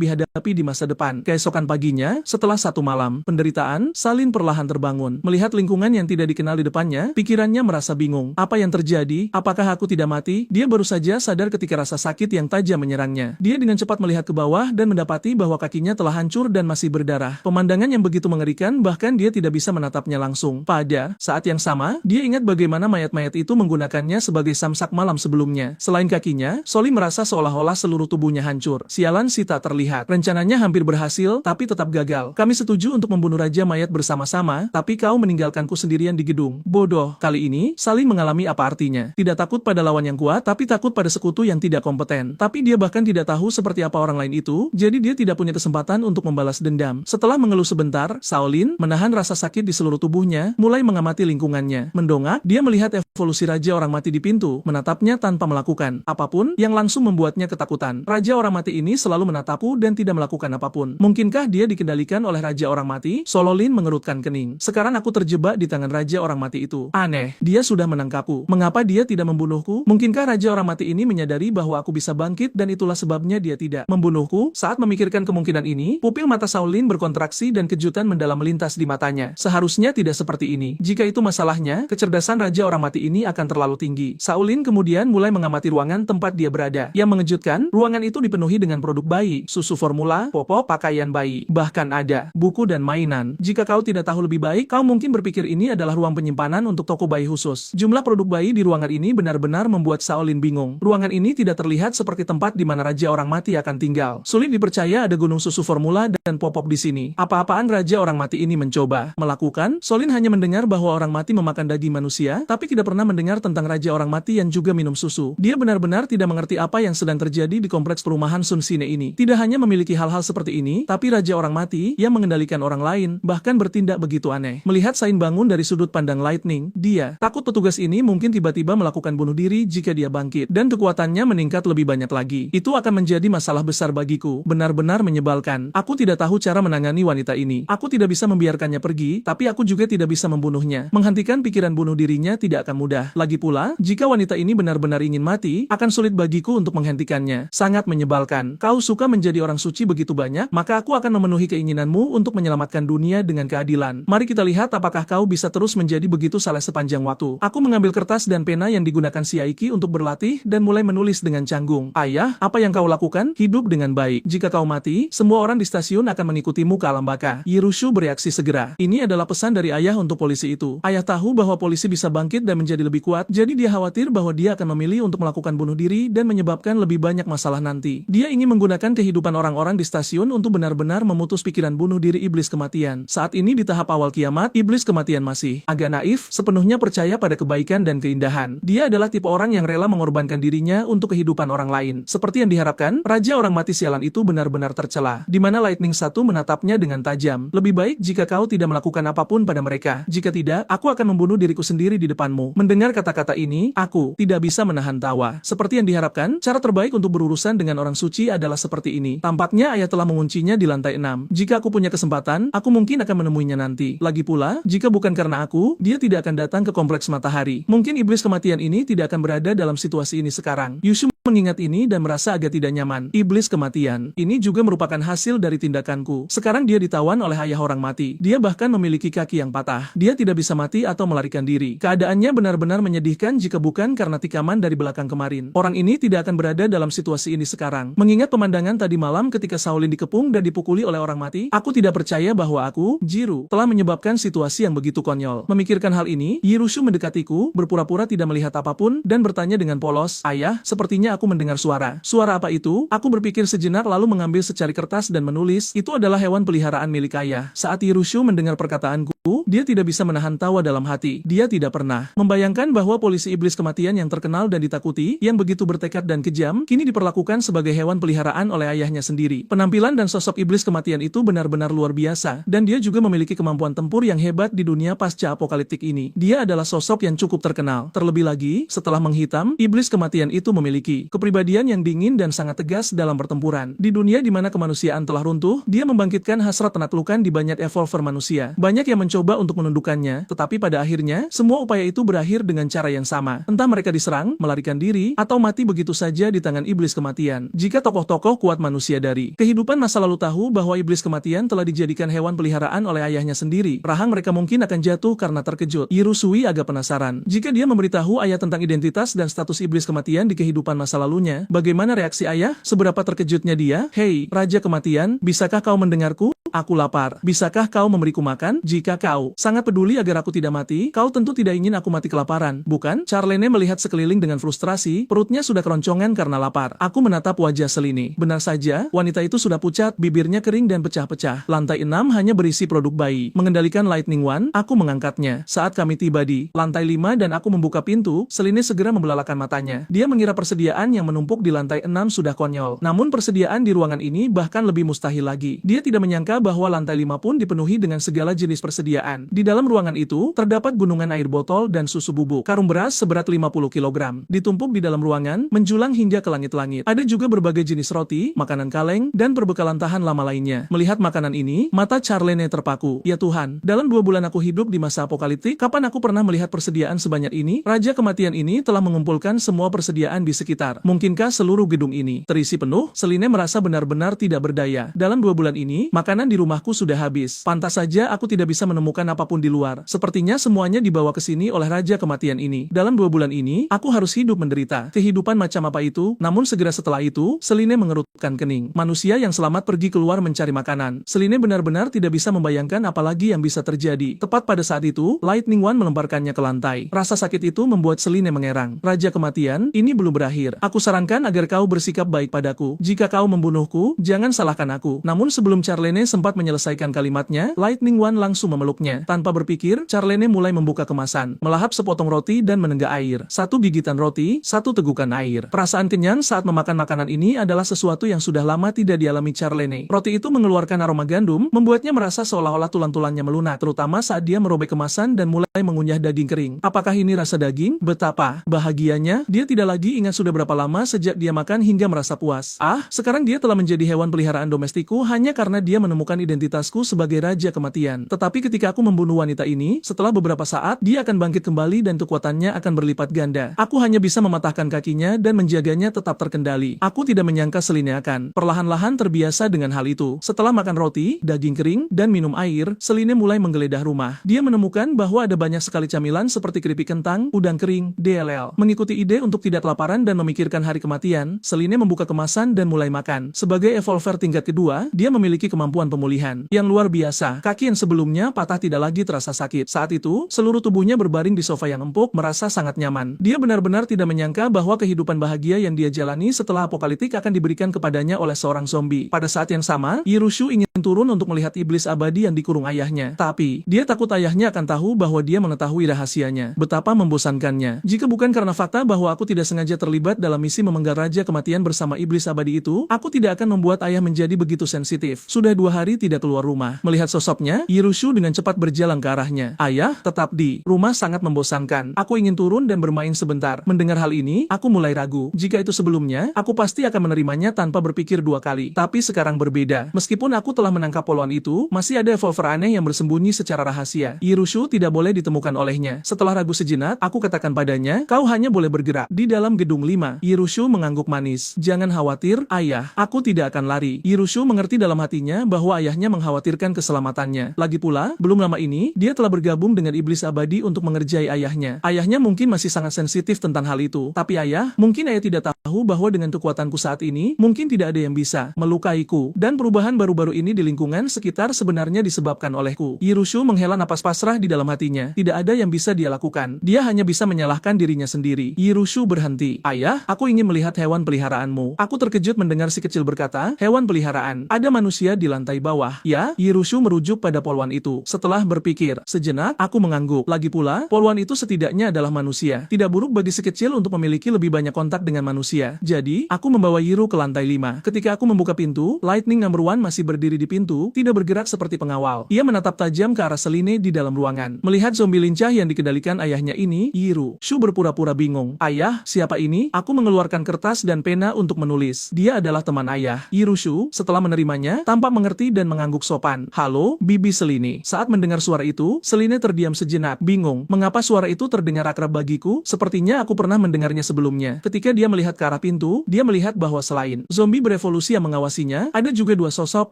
dihadapi di masa depan. Keesokan paginya, setelah satu malam penderitaan, Salin perlahan terbangun. Melihat lingkungan yang tidak dikenal di depannya, pikirannya merasa bingung. Apa yang terjadi? Apakah aku tidak mati? Dia baru saja sadar ketika rasa sakit yang tajam menyerangnya. Dia dengan cepat melihat ke bawah dan mendapati bahwa kakinya telah hancur dan masih berdarah. Pemandangan yang begitu mengerikan bahkan dia tidak bisa menatapnya langsung. Pada saat yang sama, dia ingat bagaimana mayat-mayat itu menggunakannya sebagai samsak malam sebelumnya. Selain kakinya, Soli merasa seolah-olah seluruh tubuhnya hancur. Sialan si tak terlihat. Rencananya hampir berhasil, tapi tetap gagal. Kami setuju untuk membunuh Raja Mayat bersama-sama, tapi kau meninggalkanku sendirian di gedung. Bodoh. Kali ini, Salin mengalami apa artinya. Tidak takut pada lawan yang kuat, tapi takut pada sekutu yang tidak kompeten. Tapi dia bahkan tidak tahu seperti apa orang lain itu, jadi dia tidak punya kesempatan untuk membalas dendam. Setelah mengeluh sebentar, Shaolin menahan rasa sakit di seluruh tubuhnya, mulai mengamati lingkungannya. Mendongak, dia melihat evolusi Raja Orang Mati di pintu, menatapnya tanpa melakukan apapun, yang langsung membuatnya ketakutan. Raja Orang Mati ini selalu menatapku dan tidak melakukan apapun. Mungkinkah dia dikendalikan oleh Raja Orang Mati? Sololin mengerutkan kening. Sekarang aku terjebak di tangan Raja Orang Mati itu. Aneh, dia sudah menangkapku. Mengapa dia tidak membunuhku? Mungkinkah Raja Orang Mati ini menyadari bahwa aku bisa bangkit dan itulah sebabnya dia tidak membunuhku? Saat memikirkan kemungkinan ini, pupil mata Shaolin berkontraksi dan kejutan mendalam melintas di matanya. Seharusnya tidak seperti ini. Jika itu masalahnya, kecerdasan Raja Orang Mati ini akan terlalu tinggi. Shaolin kemudian mulai mengamati ruangan tempat dia berada. Yang mengejutkan, ruangan itu dipenuhi dengan produk bayi, susu formula, popok, pakaian bayi. Bahkan ada buku dan mainan. Jika kau tidak tahu lebih baik, kau mungkin berpikir ini adalah ruang penyimpanan untuk toko bayi khusus. Jumlah produk bayi di ruangan ini benar-benar membuat Shaolin bingung. Ruangan ini tidak terlihat seperti tempat di mana Raja Orang Mati akan tinggal. Sulit dipercaya ada gunung susu formula dan popok di sini. Apa-apaan Raja Orang Mati ini mencoba melakukan? Shaolin hanya mendengar bahwa orang mati memakan daging manusia, tapi tidak pernah mendengar tentang Raja Orang Mati yang juga minum susu. Dia benar-benar tidak mengerti apa yang sedang terjadi di kompleks perumahan Sun Shine ini. Tidak hanya memiliki hal-hal seperti ini, tapi Raja Orang Mati yang mengendalikan orang lain, bahkan bertindak begitu aneh. Melihat Sain bangun dari sudut pandang Lightning, dia takut petugas ini mungkin tiba-tiba melakukan bunuh diri jika dia bangkit, dan kekuatannya meningkat lebih banyak lagi. Itu akan menjadi masalah besar bagiku. Benar-benar menyebalkan. Aku tidak tahu cara menangani wanita ini. Aku tidak bisa membiarkannya pergi, tapi aku juga tidak bisa membunuhnya. Menghentikan pikiran bunuh dirinya tidak akan mudah. Lagi pula, jika wanita ini benar-benar ingin mati, akan sulit bagiku untuk menghentikannya. Sangat menyebalkan. Kau suka menjadi orang suci begitu banyak, maka aku akan memenuhi keinginanmu untuk menyelamatkan dunia dengan keadilan. Mari kita lihat apakah kau bisa terus menjadi begitu saleh sepanjang waktu. Aku mengambil kertas dan pena yang digunakan si Aiki untuk berlatih dan mulai menulis dengan canggung. Ayah, apa yang kau lakukan? Hidup dengan baik. Jika kau mati, semua orang di stasiun akan mengikutimu ke alam baka. Yirushu bereaksi segera. Ini adalah pesan dari ayah untuk polisi itu. Ayah tahu bahwa polisi bisa bangkit dan menjadi lebih kuat, jadi dia khawatir bahwa dia akan memilih untuk melakukan bunuh diri dan menyebabkan lebih banyak masalah nanti. Dia ingin menggunakan kehidupan orang-orang di stasiun untuk benar-benar memutus pikiran bunuh diri iblis kematian. Saat ini di tahap awal kiamat, iblis kematian masih agak naif, sepenuhnya percaya pada kebaikan dan keindahan. Dia adalah tipe orang yang rela mengorbankan dirinya untuk kehidupan orang lain. Seperti yang diharapkan, Raja Orang Mati sialan itu benar-benar tercela. Di mana Lightning Satu menatapnya dengan tajam. Lebih baik jika kau tidak melakukan apapun pada mereka. Jika tidak, aku akan membunuh diriku sendiri di depanmu. Mendengar kata-kata ini, aku tidak bisa menahan tawa. Seperti yang diharapkan, cara Cara terbaik untuk berurusan dengan orang suci adalah seperti ini. Tampaknya ayah telah menguncinya di lantai 6. Jika aku punya kesempatan, aku mungkin akan menemuinya nanti. Lagi pula, jika bukan karena aku, dia tidak akan datang ke kompleks matahari. Mungkin iblis kematian ini tidak akan berada dalam situasi ini sekarang. Yushu mengingat ini dan merasa agak tidak nyaman. Iblis kematian. Ini juga merupakan hasil dari tindakanku. Sekarang dia ditawan oleh ayah orang mati. Dia bahkan memiliki kaki yang patah. Dia tidak bisa mati atau melarikan diri. Keadaannya benar-benar menyedihkan jika bukan karena tikaman dari belakang kemarin. Orang ini tidak akan berada dalam situasi ini sekarang. Mengingat pemandangan tadi malam ketika Shaolin dikepung dan dipukuli oleh orang mati, aku tidak percaya bahwa aku, Jiru, telah menyebabkan situasi yang begitu konyol. Memikirkan hal ini, Yirushu mendekatiku, berpura-pura tidak melihat apapun, dan bertanya dengan polos, "Ayah, sepertinya aku mendengar suara." "Suara apa itu?" Aku berpikir sejenak lalu mengambil secari kertas dan menulis, "Itu adalah hewan peliharaan milik ayah." Saat Yirushu mendengar perkataanku, dia tidak bisa menahan tawa dalam hati. Dia tidak pernah membayangkan bahwa polisi iblis kematian yang terkenal dan ditakuti, yang begitu bertekad dan kejam, kini diperlakukan sebagai hewan peliharaan oleh ayahnya sendiri. Penampilan dan sosok iblis kematian itu benar-benar luar biasa, dan dia juga memiliki kemampuan tempur yang hebat di dunia pasca apokaliptik ini. Dia adalah sosok yang cukup terkenal. Terlebih lagi, setelah menghitam, iblis kematian itu memiliki kepribadian yang dingin dan sangat tegas dalam pertempuran. Di dunia di mana kemanusiaan telah runtuh, dia membangkitkan hasrat penaklukan di banyak evolver manusia. Banyak yang mencoba untuk menundukkannya, tetapi pada akhirnya, semua upaya itu berakhir dengan cara yang sama. Entah mereka diserang, melarikan diri, atau mati begitu saja di tangan iblis kematian. Jika tokoh-tokoh kuat manusia dari kehidupan masa lalu tahu bahwa iblis kematian telah dijadikan hewan peliharaan oleh ayahnya sendiri, rahang mereka mungkin akan jatuh karena terkejut. Yirusui agak penasaran. Jika dia memberitahu ayah tentang identitas dan status iblis kematian di kehidupan masa lalunya, bagaimana reaksi ayah? Seberapa terkejutnya dia? "Hei, Raja Kematian, bisakah kau mendengarku? Aku lapar. Bisakah kau memberiku makan? Jika kau sangat peduli agar aku tidak mati, kau tentu tidak ingin aku mati kelaparan, bukan?" Charlene melihat sekeliling dengan frustrasi, perutnya sudah keroncongan karena lapar. Aku menatap wajah Selini. Benar saja, wanita itu sudah pucat, bibirnya kering dan pecah-pecah. Lantai 6 hanya berisi produk bayi. Mengendalikan Lightning One, aku mengangkatnya. Saat kami tiba di lantai 5 dan aku membuka pintu, Selini segera membelalakan matanya. Dia mengira persediaan yang menumpuk di lantai 6 sudah konyol. Namun persediaan di ruangan ini bahkan lebih mustahil lagi. Dia tidak menyangka bahwa lantai 5 pun dipenuhi dengan segala jenis persediaan. Di dalam ruangan itu, terdapat gunungan air botol dan susu bubuk. Karung beras seberat 50 kg. Ditumpuk di dalam ruangan, menjulang hingga ke langit-langit. Ada juga berbagai jenis roti, makanan kaleng, dan perbekalan tahan lama lainnya. Melihat makanan ini, mata Charlene terpaku. Ya Tuhan, dalam 2 bulan aku hidup di masa apokaliptik, kapan aku pernah melihat persediaan sebanyak ini? Raja Kematian ini telah mengumpulkan semua persediaan di sekitar. Mungkinkah seluruh gedung ini terisi penuh? Selene merasa benar-benar tidak berdaya. Dalam 2 bulan ini, makanan di rumahku sudah habis. Pantas saja aku tidak bisa menemukan apapun di luar. Sepertinya semuanya dibawa ke sini oleh Raja Kematian ini. Dalam 2 bulan ini, aku harus hidup menderita. Kehidupan macam apa itu? Namun segera setelah itu, Selene mengerutkan kening. Manusia yang selamat pergi keluar mencari makanan. Selene benar-benar tidak bisa membayangkan apalagi yang bisa terjadi. Tepat pada saat itu, Lightning One melemparkannya ke lantai. Rasa sakit itu membuat Selene mengerang. Raja Kematian, ini belum berakhir. Aku sarankan agar kau bersikap baik padaku. Jika kau membunuhku, jangan salahkan aku. Namun sebelum Charlene sempat menyelesaikan kalimatnya, Lightning One langsung memeluknya. Tanpa berpikir, Charlene mulai membuka kemasan, melahap sepotong roti dan menenggak air. 1 gigitan roti, 1 tegukan air. Perasaan kenyang saat memakan makanan ini adalah sesuatu yang sudah lama tidak dialami Charlene. Roti itu mengeluarkan aroma gandum, membuatnya merasa seolah-olah tulang-tulangnya melunak, terutama saat dia merobek kemasan dan mulai mengunyah daging kering. Apakah ini rasa daging? Betapa bahagianya, dia tidak lagi ingat sudah berapa lama sejak dia makan hingga merasa puas. Sekarang dia telah menjadi hewan peliharaan domestikku hanya karena dia menemukan identitasku sebagai Raja Kematian. Tetapi ketika aku membunuh wanita ini, setelah beberapa saat, dia akan bangkit kembali dan kekuatannya akan berlipat ganda. Aku hanya bisa mematahkan kakinya dan menjaganya tetap terkendali. Aku tidak menyangka Selene akan perlahan-lahan terbiasa dengan hal itu. Setelah makan roti, daging kering, dan minum air, Selene mulai menggeledah rumah. Dia menemukan bahwa ada banyak sekali camilan seperti keripik kentang, udang kering, DLL. Mengikuti ide untuk tidak kelaparan dan memikirkan hari kematian, Selene membuka kemasan dan mulai makan. Sebagai evolver tingkat kedua, dia memiliki kemampuan pemulihan yang luar biasa. Kaki yang sebelumnya patah tidak lagi terasa sakit. Saat itu, seluruh tubuhnya berbaring di sofa yang empuk, merasa sangat nyaman. Dia benar-benar tidak menyangka bahwa kehidupan bahagia yang dia jalani setelah apokaliptik akan diberikan kepadanya oleh seorang zombie. Pada saat yang sama, Yirushu ingin turun untuk melihat iblis abadi yang dikurung ayahnya. Tapi, dia takut ayahnya akan tahu bahwa dia mengetahui rahasianya. Betapa membosankannya. Jika bukan karena fakta bahwa aku tidak sengaja terlibat dalam misi memenggal Raja Kematian bersama iblis abadi itu, aku tidak akan membuat ayah menjadi begitu sensitif. Sudah 2 hari hari tidak keluar rumah. Melihat sosoknya, Yirushu dengan cepat berjalan ke arahnya. Ayah, tetap di rumah sangat membosankan. Aku ingin turun dan bermain sebentar. Mendengar hal ini, aku mulai ragu. Jika itu sebelumnya, aku pasti akan menerimanya tanpa berpikir dua kali. Tapi sekarang berbeda. Meskipun aku telah menangkap polwan itu, masih ada evolver aneh yang bersembunyi secara rahasia. Yirushu tidak boleh ditemukan olehnya. Setelah ragu sejenak, aku katakan padanya, kau hanya boleh bergerak di dalam gedung 5. Yirushu mengangguk manis. Jangan khawatir, ayah. Aku tidak akan lari. Yirushu mengerti dalam hatinya bahwa ayahnya mengkhawatirkan keselamatannya. Lagi pula, belum lama ini, dia telah bergabung dengan iblis abadi untuk mengerjai ayahnya. Ayahnya mungkin masih sangat sensitif tentang hal itu. Tapi mungkin ayah tidak tahu bahwa dengan kekuatanku saat ini, mungkin tidak ada yang bisa melukaiku. Dan perubahan baru-baru ini di lingkungan sekitar sebenarnya disebabkan olehku. Yirushu menghela napas pasrah di dalam hatinya. Tidak ada yang bisa dia lakukan. Dia hanya bisa menyalahkan dirinya sendiri. Yirushu berhenti. Ayah, aku ingin melihat hewan peliharaanmu. Aku terkejut mendengar si kecil berkata, hewan peliharaan. Ada manusia di lantai bawah. Ya, Yirushu merujuk pada polwan itu. Setelah berpikir sejenak, aku mengangguk. Lagi pula, polwan itu setidaknya adalah manusia. Tidak buruk bagi si kecil untuk memiliki lebih banyak kontak dengan manusia. Jadi, aku membawa Yiru ke lantai 5. Ketika aku membuka pintu, Lightning No. 1 masih berdiri di pintu, tidak bergerak seperti pengawal. Ia menatap tajam ke arah Selene di dalam ruangan. Melihat zombie lincah yang dikendalikan ayahnya ini, Yirushu berpura-pura bingung. Ayah, siapa ini? Aku mengeluarkan kertas dan pena untuk menulis. Dia adalah teman ayah. Yirushu, setelah menerimanya, tampak mengerti dan mengangguk sopan. Halo, Bibi Selene. Saat mendengar suara itu, Selene terdiam sejenak, bingung. Mengapa suara itu terdengar akrab bagiku? Sepertinya aku pernah mendengarnya sebelumnya. Ketika dia melihat ke arah pintu, dia melihat bahwa selain zombie berevolusi yang mengawasinya, ada juga dua sosok,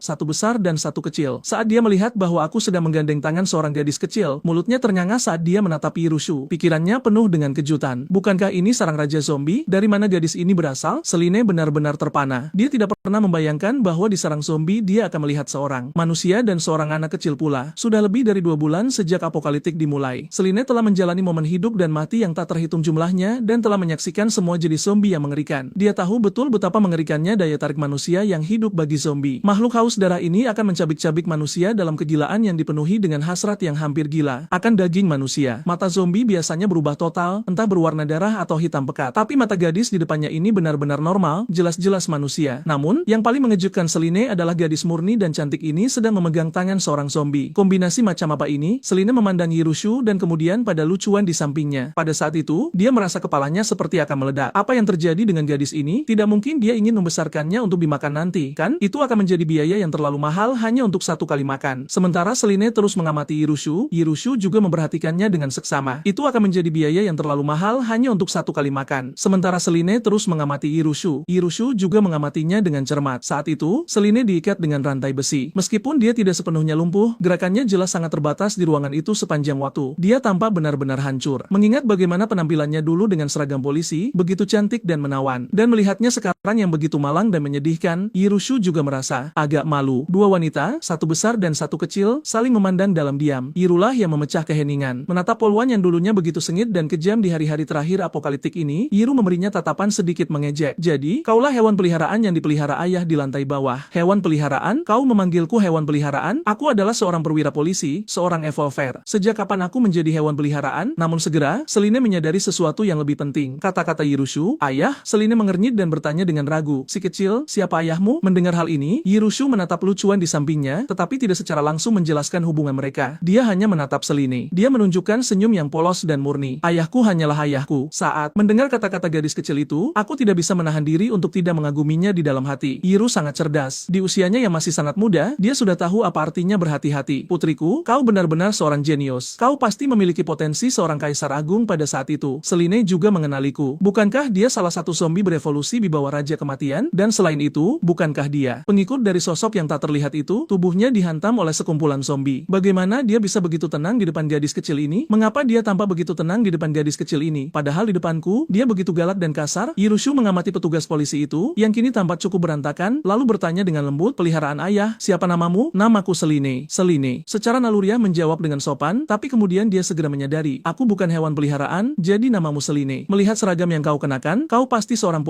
satu besar dan satu kecil. Saat dia melihat bahwa aku sedang menggandeng tangan seorang gadis kecil, mulutnya ternganga saat dia menatap Yirushu. Pikirannya penuh dengan kejutan. Bukankah ini sarang raja zombie? Dari mana gadis ini berasal? Selene benar-benar terpana. Dia tidak pernah membayangkan bahwa di sarang zombie dia akan melihat seorang manusia dan seorang anak kecil pula. Sudah lebih dari 2 bulan sejak apokaliptik dimulai. Selene telah menjalani momen hidup dan mati yang tak terhitung jumlahnya dan telah menyaksikan semua jenis zombie yang mengerikan. Dia tahu betul betapa mengerikannya daya tarik manusia yang hidup bagi zombie. Makhluk haus darah ini akan mencabik-cabik manusia dalam kegilaan yang dipenuhi dengan hasrat yang hampir gila akan daging manusia. Mata zombie biasanya berubah total, entah berwarna darah atau hitam pekat. Tapi mata gadis di depannya ini benar-benar normal, jelas-jelas manusia. Namun, yang paling mengejutkan Selene adalah gadis murni dan cantik ini sedang memegang tangan seorang zombie. Kombinasi macam apa ini? Selene memandang Yirushu dan kemudian pada lucuan di sampingnya. Pada saat itu, dia merasa kepalanya seperti akan meledak. Apa yang terjadi dengan gadis ini? Tidak mungkin dia ingin membesarkannya untuk dimakan nanti, kan? Itu akan menjadi biaya yang terlalu mahal hanya untuk 1 kali makan. Sementara Selene terus mengamati Yirushu, Yirushu juga memperhatikannya dengan seksama. Itu akan menjadi biaya yang terlalu mahal hanya untuk 1 kali makan. Sementara Selene terus mengamati Yirushu, Yirushu juga mengamatinya dengan cermat. Saat itu, Selene diikat dengan rantai besi. Meskipun dia tidak sepenuhnya lumpuh, gerakannya jelas sangat terbatas di ruangan itu sepanjang waktu. Dia tampak benar-benar hancur. Mengingat bagaimana penampilannya dulu dengan seragam polisi, begitu cantik dan menawan. Dan melihatnya sekarang yang begitu malang dan menyedihkan, Yirushu juga merasa agak malu. 2 wanita, satu besar dan satu kecil, saling memandang dalam diam. Yirulah yang memecah keheningan. Menatap polwan yang dulunya begitu sengit dan kejam di hari-hari terakhir apokaliptik ini, Yiru memberinya tatapan sedikit mengejek. Jadi, kaulah hewan peliharaan yang dipelihara ayah di lantai bawah. Hewan peliharaan? Kau memanggilku hewan peliharaan? Aku adalah seorang perwira polisi, seorang evolver. Sejak kapan aku menjadi hewan peliharaan? Namun segera, Selene menyadari sesuatu yang lebih penting. Kata-kata Yirushu, ayah, Selene mengernyit dan bertanya dengan ragu. Si kecil, siapa ayahmu? Mendengar hal ini, Yirushu menatap lucuan di sampingnya, tetapi tidak secara langsung menjelaskan hubungan mereka. Dia hanya menatap Selene. Dia menunjukkan senyum yang polos dan murni. Ayahku hanyalah ayahku. Saat mendengar kata-kata gadis kecil itu, aku tidak bisa menahan diri untuk tidak mengaguminya di dalam hati. Yiru sangat cerdas. Di usianya yang masih sangat muda, dia sudah tahu apa artinya berhati-hati. Putriku, kau benar-benar seorang jenius. Kau pasti memiliki potensi seorang kaisar agung pada saat itu. Selene juga mengenaliku. Bukankah dia salah satu zombie berevolusi di bawah Raja Kematian? Dan selain itu, bukankah dia pengikut dari sosok yang tak terlihat itu? Tubuhnya dihantam oleh sekumpulan zombie. Bagaimana dia bisa begitu tenang di depan gadis kecil ini? Mengapa dia tampak begitu tenang di depan gadis kecil ini? Padahal di depanku, dia begitu galak dan kasar. Yirushu mengamati petugas polisi itu, yang kini tampak cukup berantakan, lalu bertanya dengan lembut, peliharaan ayah, siapa namamu? Namaku Selene. Selene secara naluriah menjawab dengan sopan, tapi kemudian dia segera menyadari, aku bukan hewan peliharaan, jadi namamu Selene. Melihat seragam yang kau kenakan, kau pasti seorang polisi